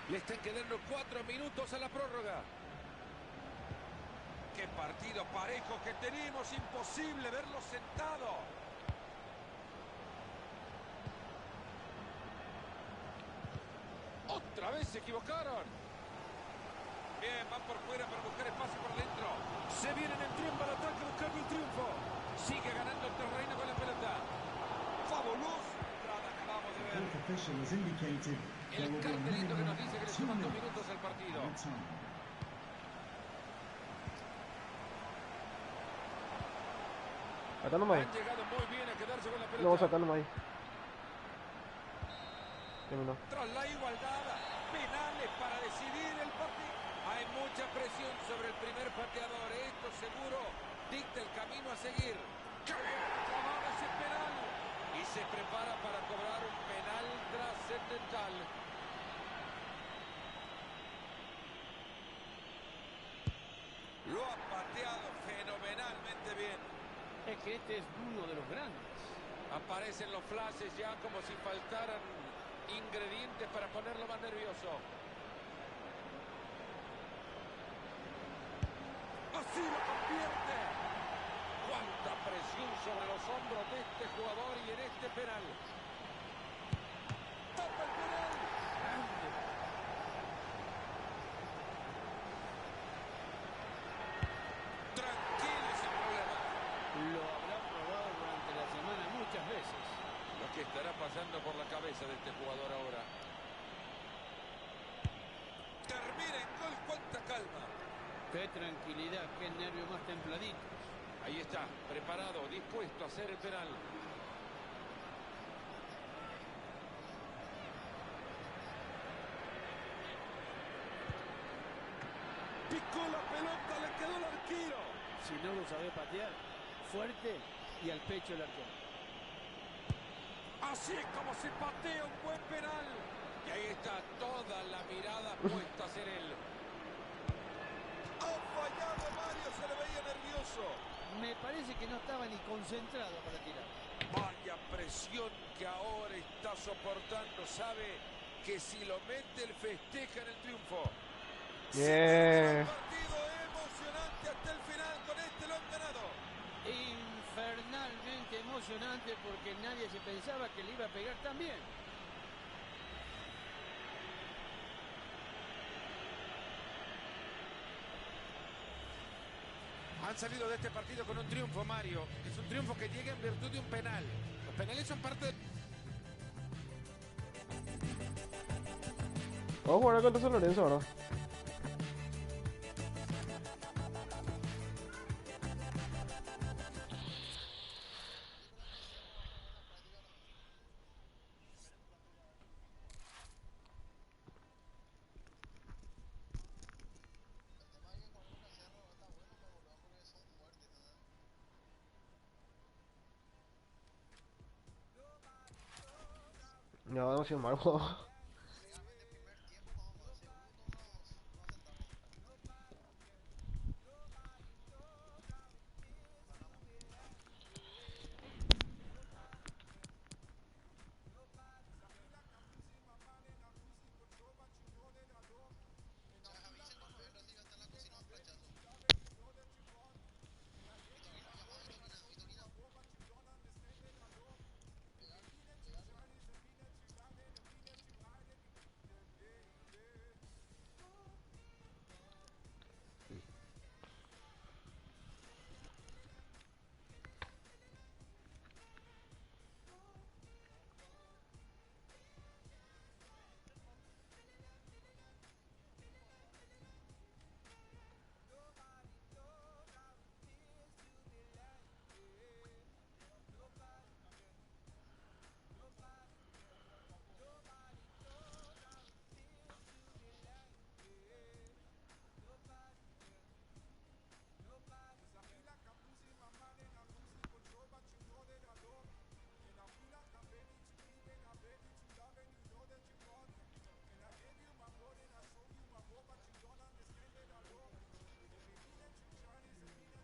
Le están quedando 4 minutos a la prórroga. Qué partido parejo que tenemos. Imposible verlo sentado. Otra vez se equivocaron. Bien, van por fuera para buscar espacio por dentro. Se viene en el triunfo al ataque buscando el triunfo. Sigue ganando el terreno con la pelota. Fabuloso. Entrada que acabamos de ver. Fourth official has indicated there El will be a cartelito que nos minimum dice que le of 2 suman 2 minutes minutos al partido. added time. acá nomás. Han llegado muy bien a quedarse con la Lo vamos a pelota. sacar nomás ahí. Terminó. Tras la igualdad, penales para decidir el partido. Hay mucha presión sobre el primer pateador. Esto seguro dicta el camino a seguir. ¡Qué bien clavado ese penal! Y se prepara para cobrar un penal trascendental. Lo ha pateado fenomenalmente bien. Es que este es uno de los grandes. Aparecen los flashes ya como si faltaran ingredientes para ponerlo más nervioso. Así lo convierte. Cuánta presión sobre los hombros de este jugador y en este penal. Tapa el penal. Tranquilo y sin problema. Lo habrá probado durante la semana muchas veces. Lo que estará pasando por la cabeza de este jugador ahora. Termina en gol, cuánta calma. Qué tranquilidad, qué nervios más templaditos. Ahí está, preparado, dispuesto a hacer el penal. Picó la pelota, le quedó el arquero. Si no lo sabe patear, fuerte y al pecho el arquero. Así es como se patea un buen penal. Y ahí está toda la mirada puesta a hacer él. Ha fallado Mario, se le veía nervioso. Me parece que no estaba ni concentrado para tirar. Vaya presión que ahora está soportando. Sabe que si lo mete, el festeja en el triunfo. Bien. Un partido emocionante hasta el final. Con este lo han ganado. Infernalmente emocionante porque nadie se pensaba que le iba a pegar tan bien. Han salido de este partido con un triunfo, Mario. Es un triunfo que llega en virtud de un penal. Los penales son parte de... Vamos a jugar contra San Lorenzo ahora. No, demasiado mal juego. Sinceramente, primer tiempo vamos, segundo nos asentamos. ¿Sabes? Avisen cuando entras y está en la cocina un planchazo. Vitorino, llama a Vitorina, Vitorina. Pegar, pegar.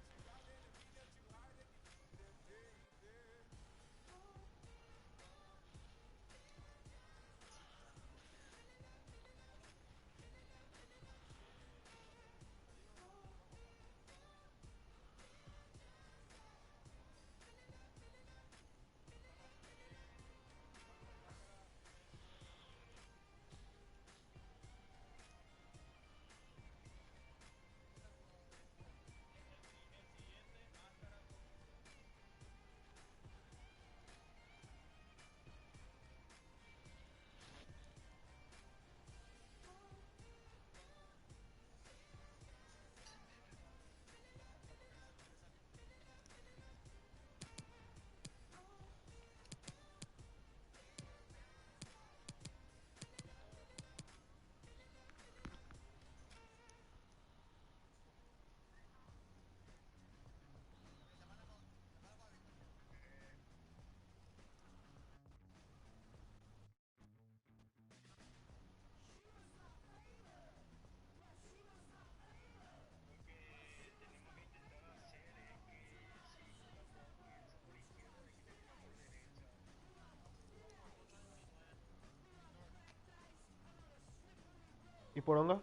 ¿Y por onda?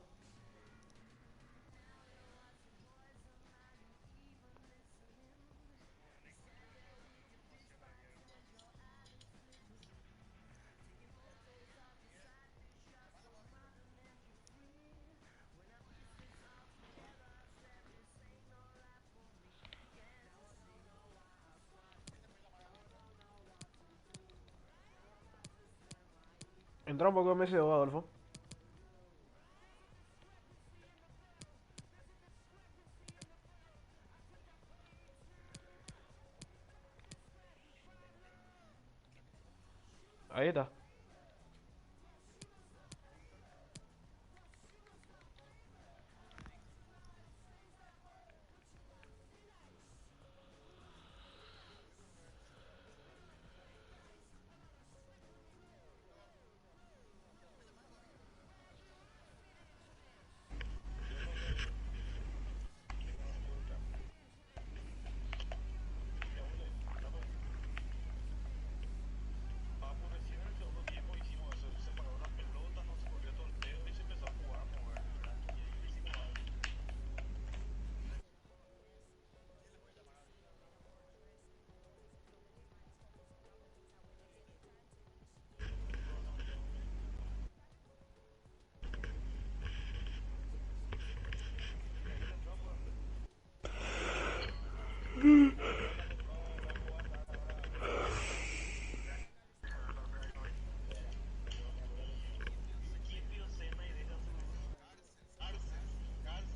Entra un poco MSO, Adolfo. Ahí está.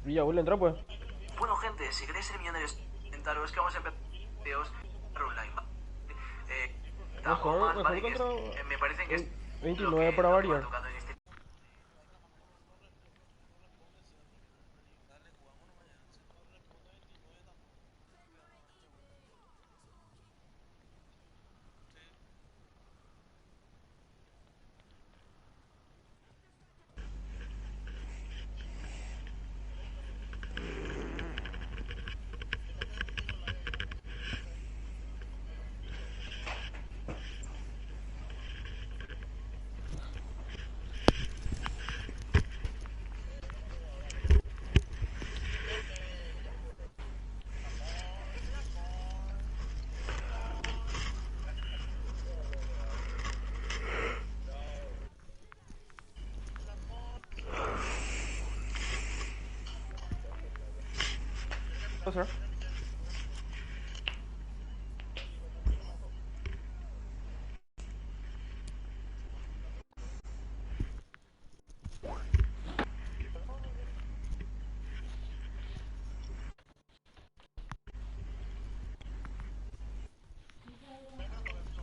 Villabuel entra pues. Bueno, gente, si queréis ser millonarios, comentaros que vamos a empezar videos online. Mejor, Oman, mejor ¿vale? contra Me parece que es lo 29 que, para lo que va variar. tocando en este. pasar.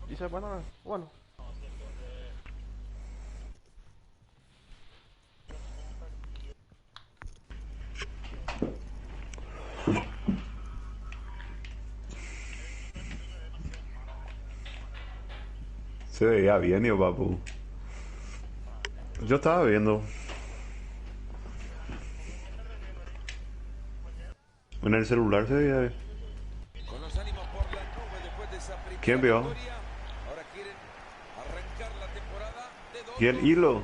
Dice, bueno. Se veía bien, yo, papu. Yo estaba viendo. En el celular se veía bien. Con los ánimos por la nube después de esa primera ¿Quién vio? victoria, ahora quieren arrancar la temporada de dos. ¿Y el hilo?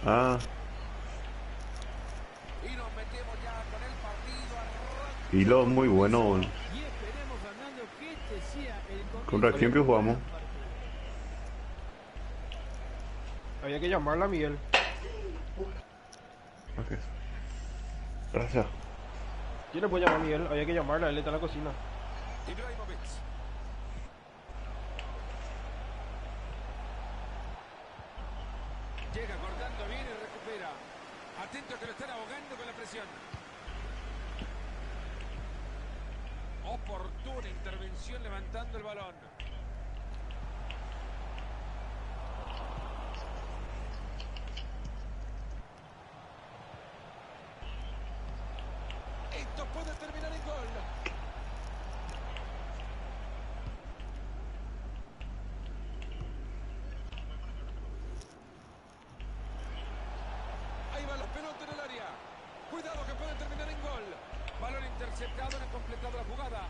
Ah, Y nos metemos ya con el partido. Arranca. hilo muy bueno, boludo. Y esperemos, Fernando, que este sea el comienzo ¿Contra quién que del jugamos? partido. Había que llamarla a Miguel. Ok. Gracias. ¿Quién le puede llamar a Miguel? Había que llamarla, él está en la cocina. Ibrahimovic. Llega cortando bien y recupera. Atento que lo están ahogando con la presión. Oportuna intervención levantando el balón. Esto puede terminar en gol. Ahí va la pelota en el área. Cuidado que puede terminar en gol. Balón interceptado, no ha completado la jugada.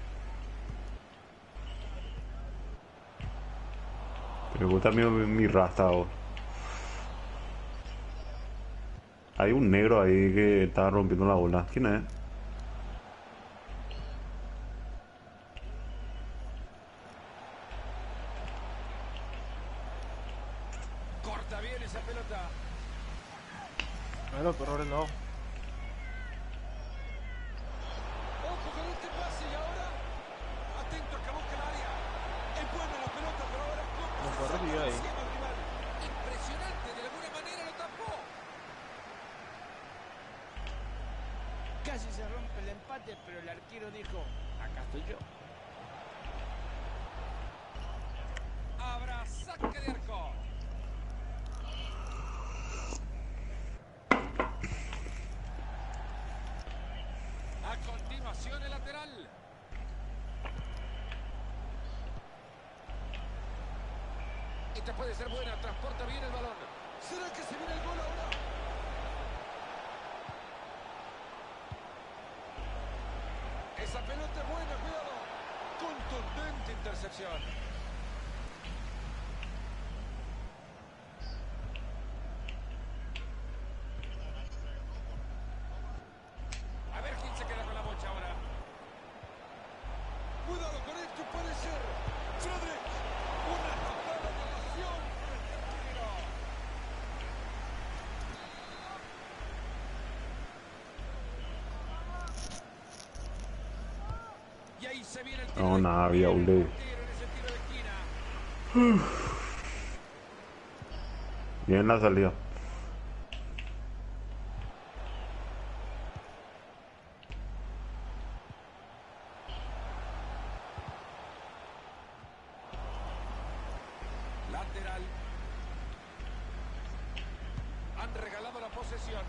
Me gusta mi rasta ahora. Hay un negro ahí que está rompiendo la bola. ¿Quién es? Corta bien esa pelota. Bueno, pero ahora no. Ojo con este pase y ahora. Atento que busca el área. Es buena la pelota, pero ahora No puede recibir ahí. Impresionante, de alguna manera lo tapó. Casi se rompe el empate, pero el arquero dijo, acá estoy yo. Habrá saque de arco. A continuación el lateral. Esta puede ser buena, transporta bien el balón. ¿Será que se viene el gol ahora? Esa pelota es buena, cuidado. Contundente intercepción. A ver quién se queda con la bocha ahora. Cuidado con esto, puede ser. Frederick, una notable anotación. Y ahí se viene el tiro. No, de nada, había un portero de... en ese tiro de esquina. Bien la salida. Lateral. Han regalado la posesión.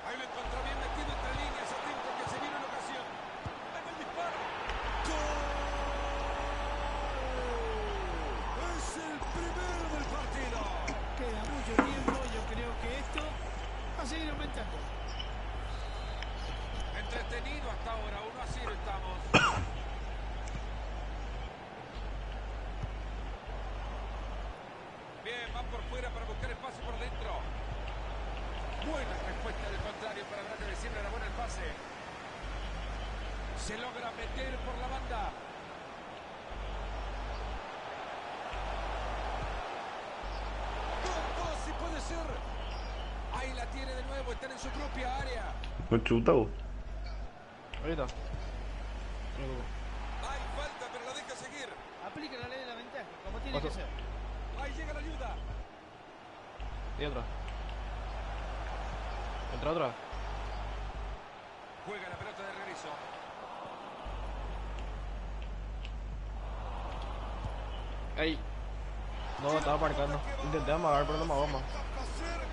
Ahí lo encontró bien metido entre líneas. Atento que se viene una ocasión. ¡Venga el disparo! ¡Gol! Es el primero del partido. Queda mucho tiempo, yo creo que esto va a seguir aumentando. Entretenido hasta ahora. 1-0 estamos. Bien, va por fuera para buscar espacio por dentro. Buena respuesta del contrario, pero habrá que decirle la buena el pase. Se logra meter por la banda. Gol, si puede ser. nuevo, están en su propia área. No chuta, vos. Ahorita. Hay falta, pero la deja seguir. Aplica la ley de la ventaja, como tiene Paso. que ser. Ahí llega la ayuda. Y otra. Entra otra. Juega la pelota de regreso. Ahí. No, estaba marcando. Intenté amagar, pero no me hago más. Está cerca.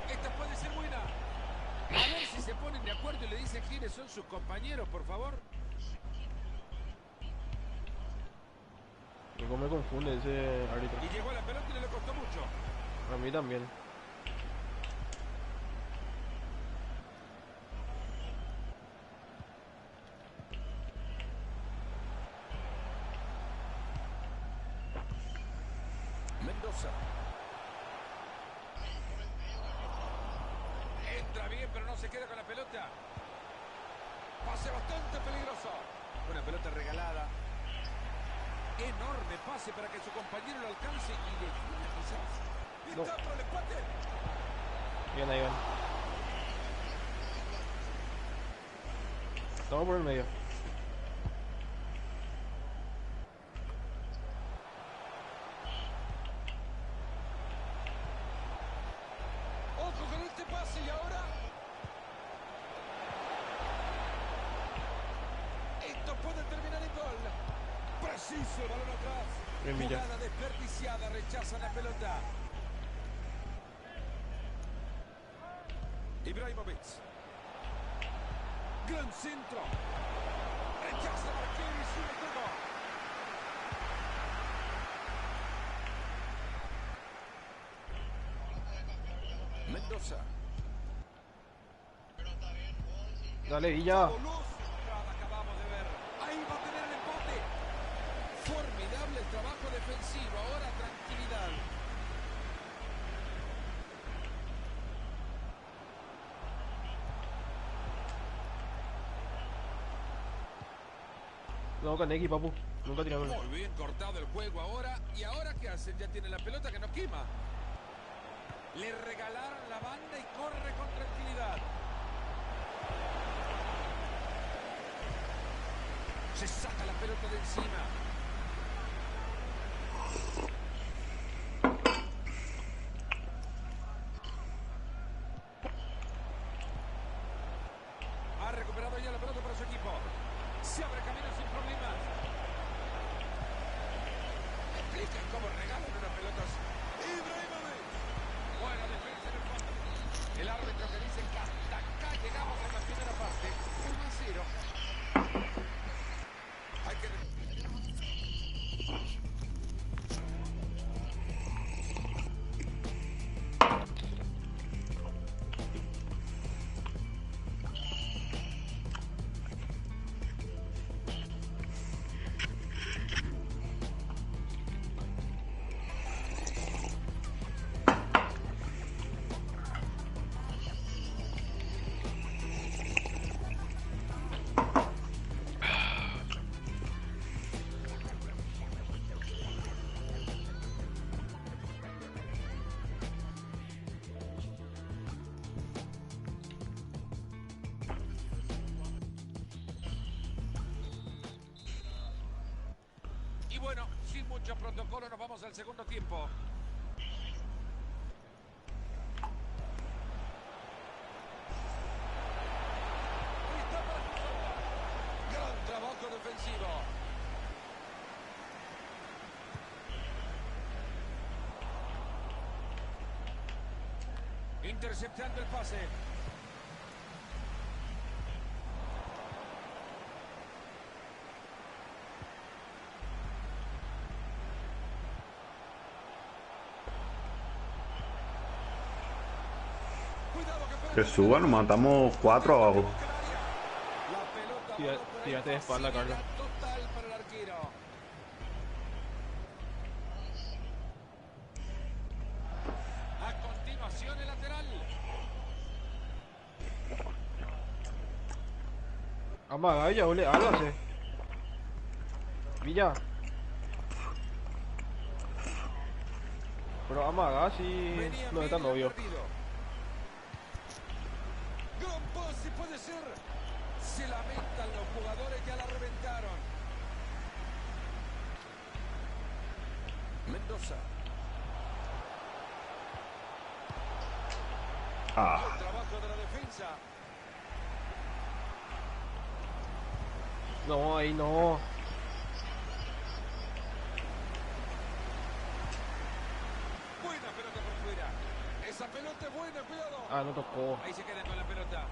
Esta puede ser buena. A ver si se ponen de acuerdo y le dicen quiénes son sus compañeros, por favor. Luego me confunde ese árbitro. Y llegó a la pelota y le costó mucho. A mí también. Mendoza. Entra bien, pero no se queda con la pelota. Pase bastante peligroso. Una pelota regalada. Enorme pase para que su compañero lo alcance y defina quizás. Y No. está por el empate. Bien ahí, ven. Estamos por el medio. Ojo con este pase y ahora. Esto puede terminar en gol. Preciso el balón atrás. Bien, Villa. Jugada desperdiciada, rechaza la pelota. Ibrahimovic. Gran centro. Rechaza Marquinhos y sube todo. Mendoza. Dale, Villa. Acabamos de ver. Ahí va a tener el empate. Formidable el trabajo defensivo. Ahora tranquilidad. No, Kaneki, papu. Nunca tiramos. Muy bien cortado el juego ahora. ¿Y ahora qué hacen? Ya tiene la pelota que no quema. Le regalaron la banda y corre con tranquilidad. Se saca la pelota de encima. Ha recuperado ya la pelota para su equipo. Se abre camino sin problemas. Explican cómo regalan una pelota así. Ibrahimovic. Buena defensa en el fondo. El árbitro que dice que hasta acá llegamos en la primera parte. 1-0. Hay que... Y bueno, sin mucho protocolo nos vamos al segundo tiempo. Está para cruzarla. Gran trabajo defensivo. Interceptando el pase. Que suba, nos matamos 4 abajo. Tírate de espalda, Carlos. Total para el arquero. A continuación el lateral. Amaga Villa, boludo, algo hace. Villa. Pero amaga si Venía no es tan bien obvio. perdido. Gran pase puede ser. Se lamentan los jugadores, ya la reventaron. Mendoza. Ah, El trabajo de la defensa. No, ahí no. Buena pelota por fuera. Esa pelota es buena, cuidado. Ah, no tocó. Ahí se quedan con la pelota.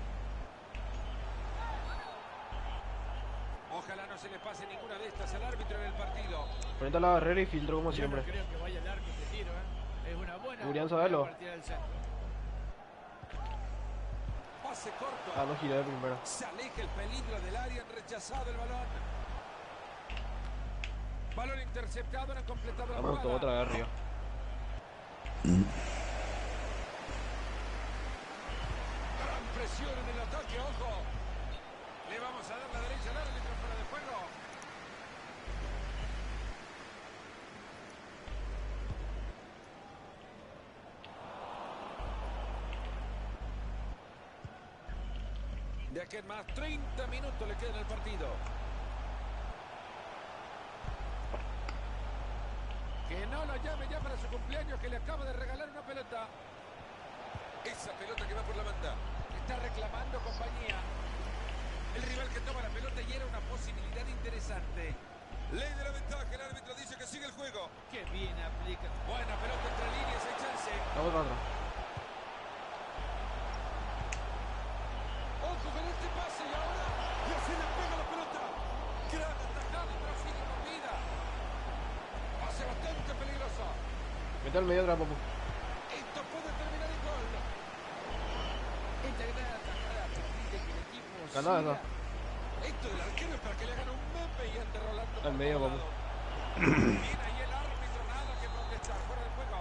Ojalá no se le pase ninguna de estas al árbitro en el partido. Frente a la barrera y filtro como Yo siempre. no creo que vaya al arco este tiro, ¿eh? Es una buena Urián, oportunidad sabelo. para tirar al centro. Pase corto. Ah, no giré de primera. Se aleja el peligro del área, han rechazado el balón. Balón interceptado, no han completado la Vamos todo jugada. otra vez arriba. Gran presión en el ataque, ojo. Le vamos a dar la derecha al árbitro fuera de juego. De aquí en más 30 minutos le quedan al partido. Que no lo llame ya para su cumpleaños, que le acaba de regalar una pelota. Esa pelota que va por la banda. Está reclamando compañía. El rival que toma la pelota y era una posibilidad interesante. Ley de la ventaja, el árbitro dice que sigue el juego. Qué bien aplica. Buena pelota entre líneas, hay chance. Vamos para atrás. Ojo con este pase y ahora. Y así le pega la pelota. Gran atajada, pero sigue con vida. Pase bastante peligroso. Mete al medio atrás, papu. Esto puede terminar en gol. Esta gran atajada permite que el equipo Ganada, siga. Esto del arquero es para que le hagan un mepe y ande rolando. Al medio, por papu. todos lados. Bien ahí el árbitro, nada que protestar. Fuera del juego.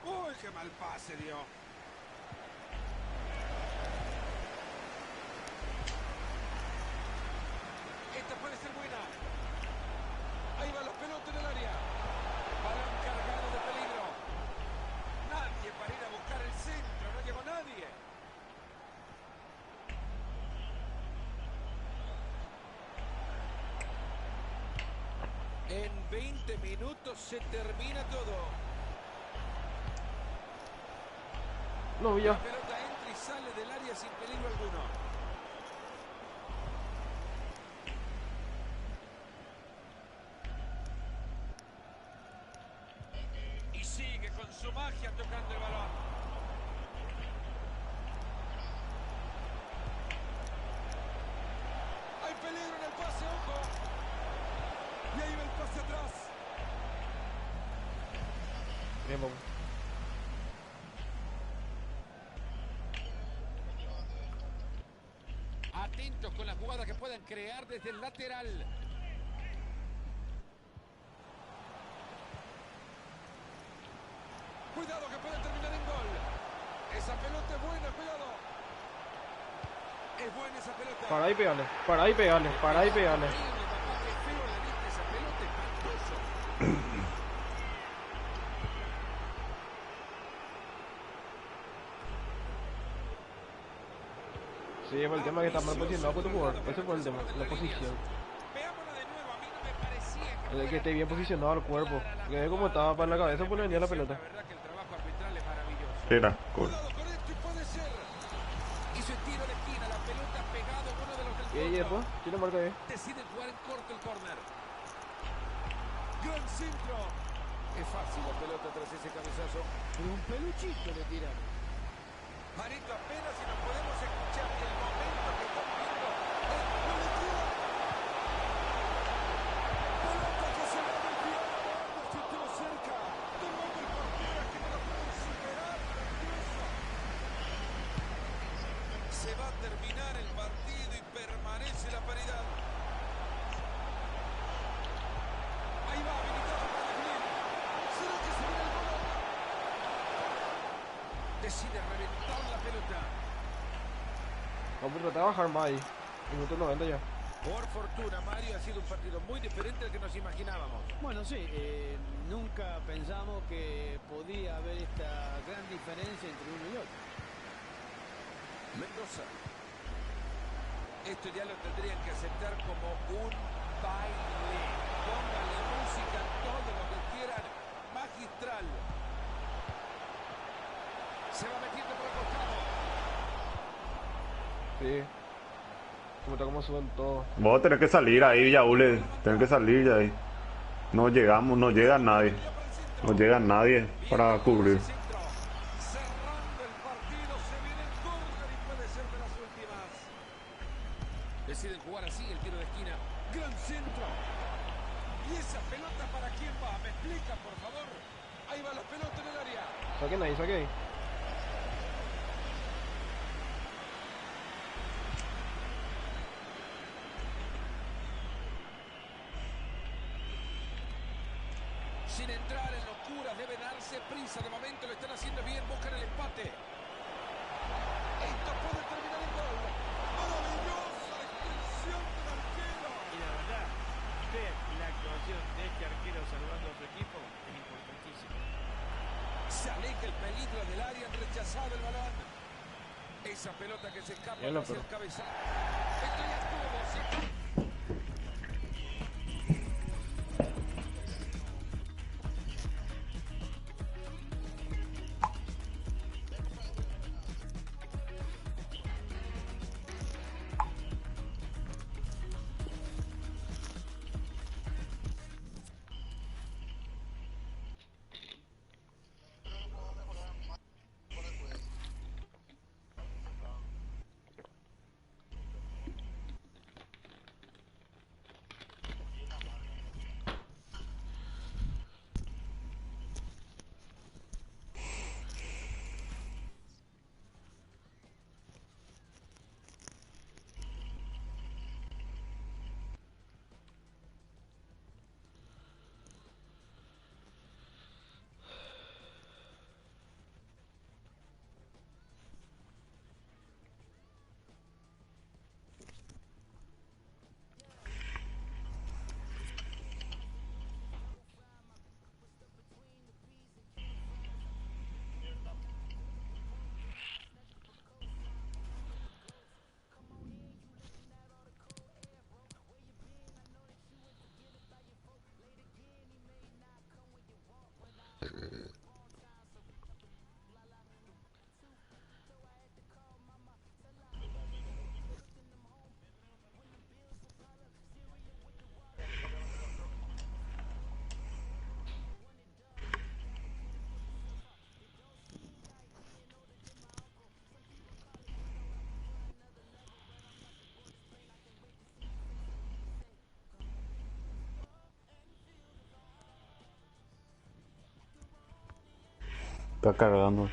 Uy, qué mal pase dio. Esta puede ser buena. Ahí va la pelota en el área. Balón cargado de peligro. Nadie para ir a buscar el centro. No llegó nadie. En 20 minutos se termina todo. No, Villa. La pelota entra y sale del área sin peligro alguno. Y sigue con su magia tocando el balón. Hay peligro en el pase, ojo. Y ahí va el pase atrás. Bien, papu. Atentos con la jugada que puedan crear desde el lateral. Cuidado que puede terminar en gol. Esa pelota es buena, cuidado. Es buena esa pelota. Para ahí pegarle, para ahí pegarle, para ahí pegarle. Increíble, papá, qué feo le diste esa pelota, espantoso. Sí, fue el tema que está mal posicionado con tu jugador. Ese fue el tema, la posición. Veámoslo de nuevo, a mí no me parecía que El que fuera esté bien posicionado al cuerpo. Que ve como estaba para la cabeza, pues le venía la pelota. La verdad que el trabajo arbitral es maravilloso. era. Gol. Cuidado con esto y puede ser. Hizo el tiro de esquina, la pelota pegado a uno de los del ¿Qué hay, fondo. Yerpo? ¿Quién le marca ahí? Decide jugar en corto el córner. Gran centro. Es fácil la pelota tras ese cabezazo. Pero un peluchito le tiran. Marito, apenas si nos podemos escuchar el momento que estamos viendo. El colectivo. Pelota que se va a desviar. Se estuvo cerca. Tomando el portero que no lo puede superar. Maravilloso. Se va a terminar el partido y permanece la paridad. Ahí va, habilitado para definir. Decide reventar la pelota. Vamos a tratar de bajar más ahí. Minuto 90 ya. Por fortuna, Mario, ha sido un partido muy diferente al que nos imaginábamos. Bueno, sí, nunca pensamos que podía haber esta gran diferencia entre uno y otro. Mendoza. Esto ya lo tendrían que aceptar como un baile. Pónganle música, todo lo que quieran. Magistral. Se va metiendo por el costado. Sí. Se nota cómo suben todos. Vos tenés que salir ahí, Villaúle. Tenés que salir de ahí. No llegamos, no llega nadie. No llega nadie para cubrir. Cerrando el partido, se viene el córner y puede ser de las últimas. Deciden jugar así el tiro de esquina. Gran centro. ¿Y esa pelota para quién va? ¿Me explica, por favor? Ahí va la pelota en el área. Saquen ahí, saquen ahí. Sin entrar en locuras, debe darse prisa. De momento lo están haciendo bien, buscan el empate. Esto puede terminar en gol. Maravillosa extensión del arquero. Y la verdad, ver la actuación de este arquero salvando a su equipo es importantísimo. Se aleja el peligro del área, han rechazado el balón. Esa pelota que se escapa Bien, hacia pero- el cabezazo. Esto ya estuvo, sí. Está cargando.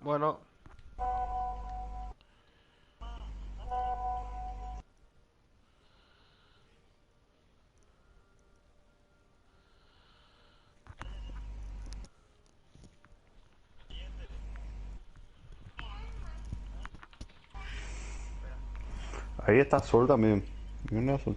Bueno. Ahí está Sol también. Mira Sol.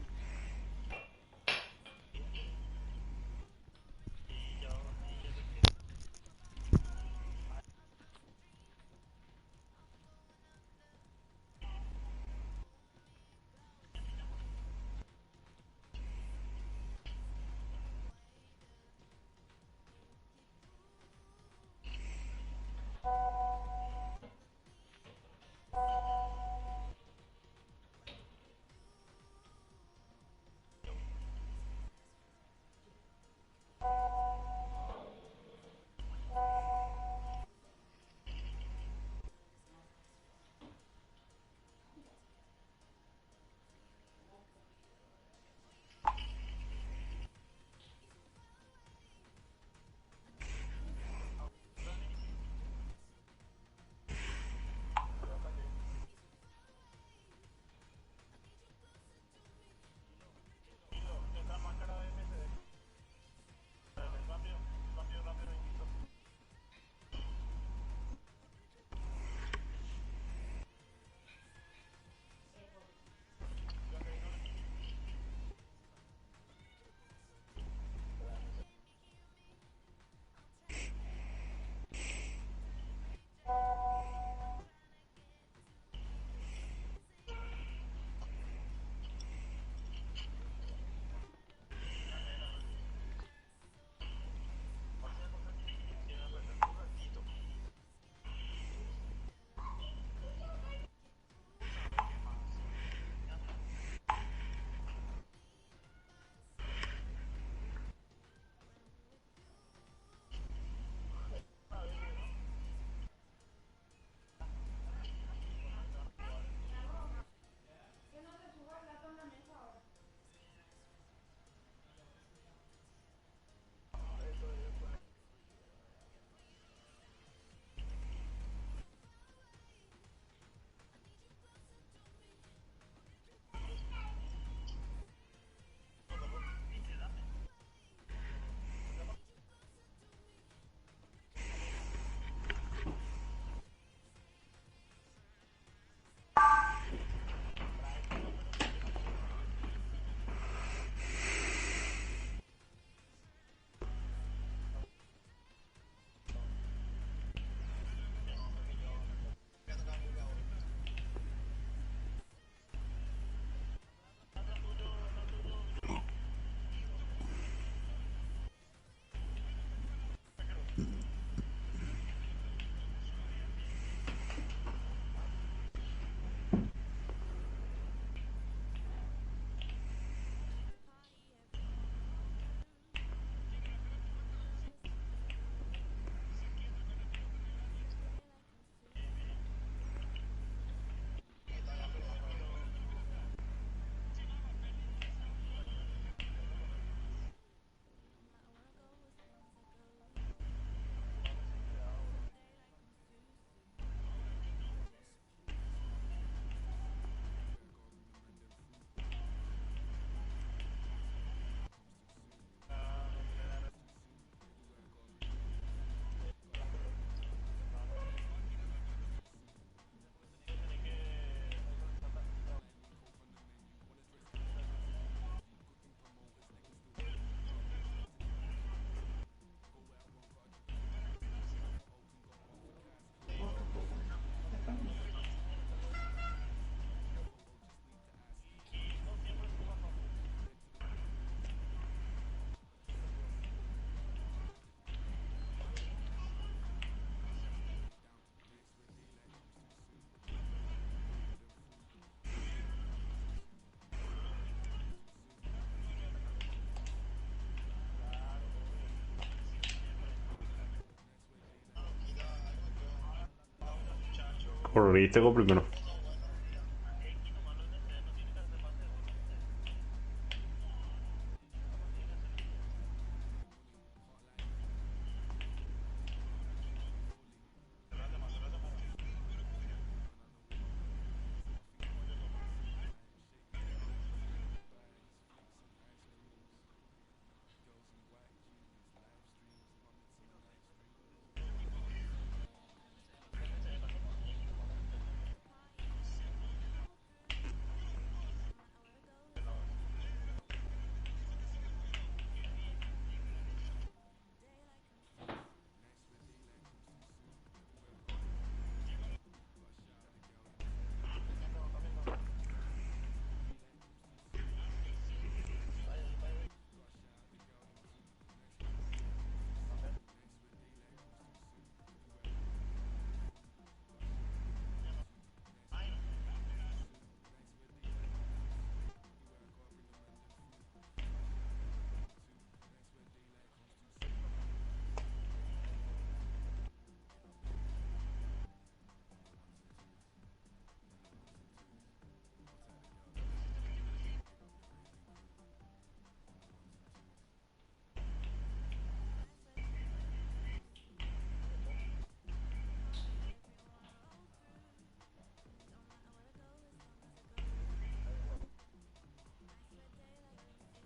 Corriste con primero.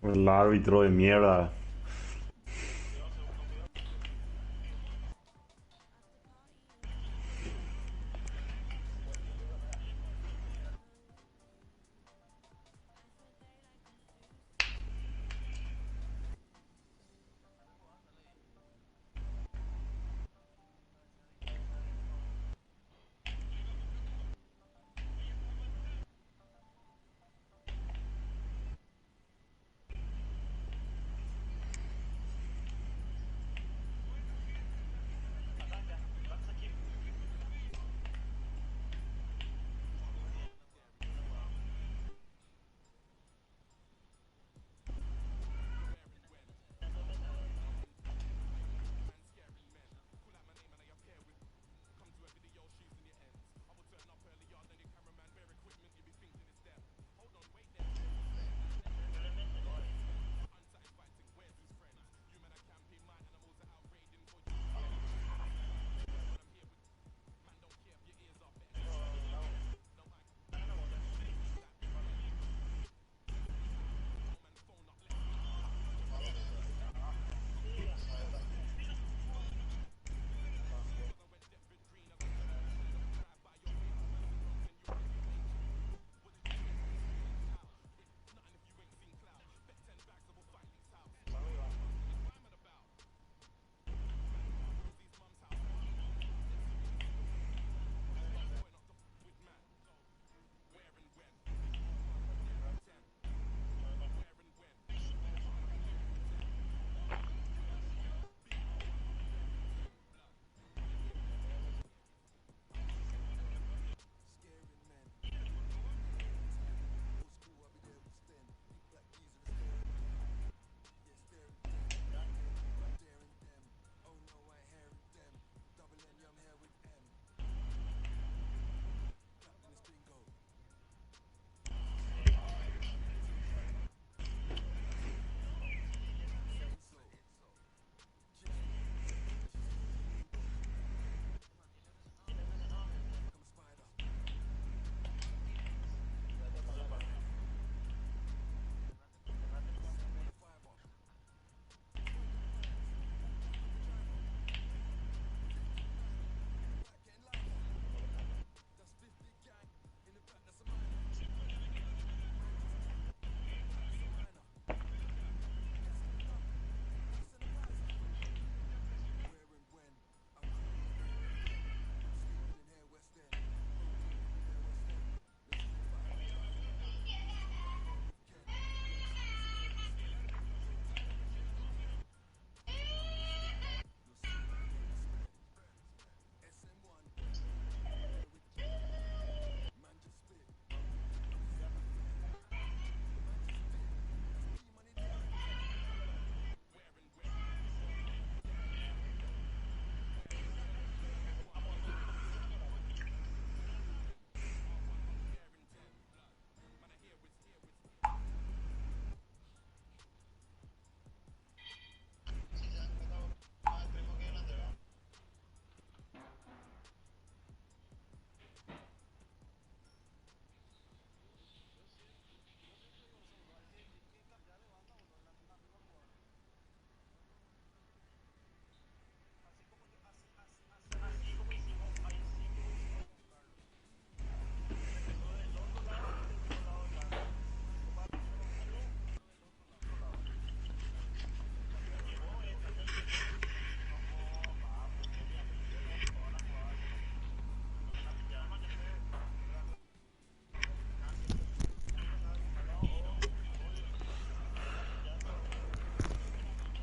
El árbitro de mierda.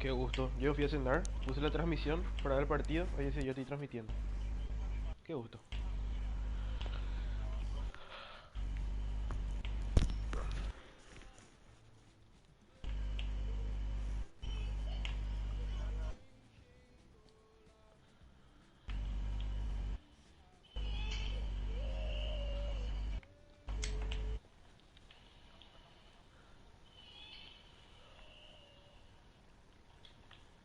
Qué gusto. Yo fui a cenar, puse la transmisión para ver el partido. Oye, sí, yo estoy transmitiendo. Qué gusto.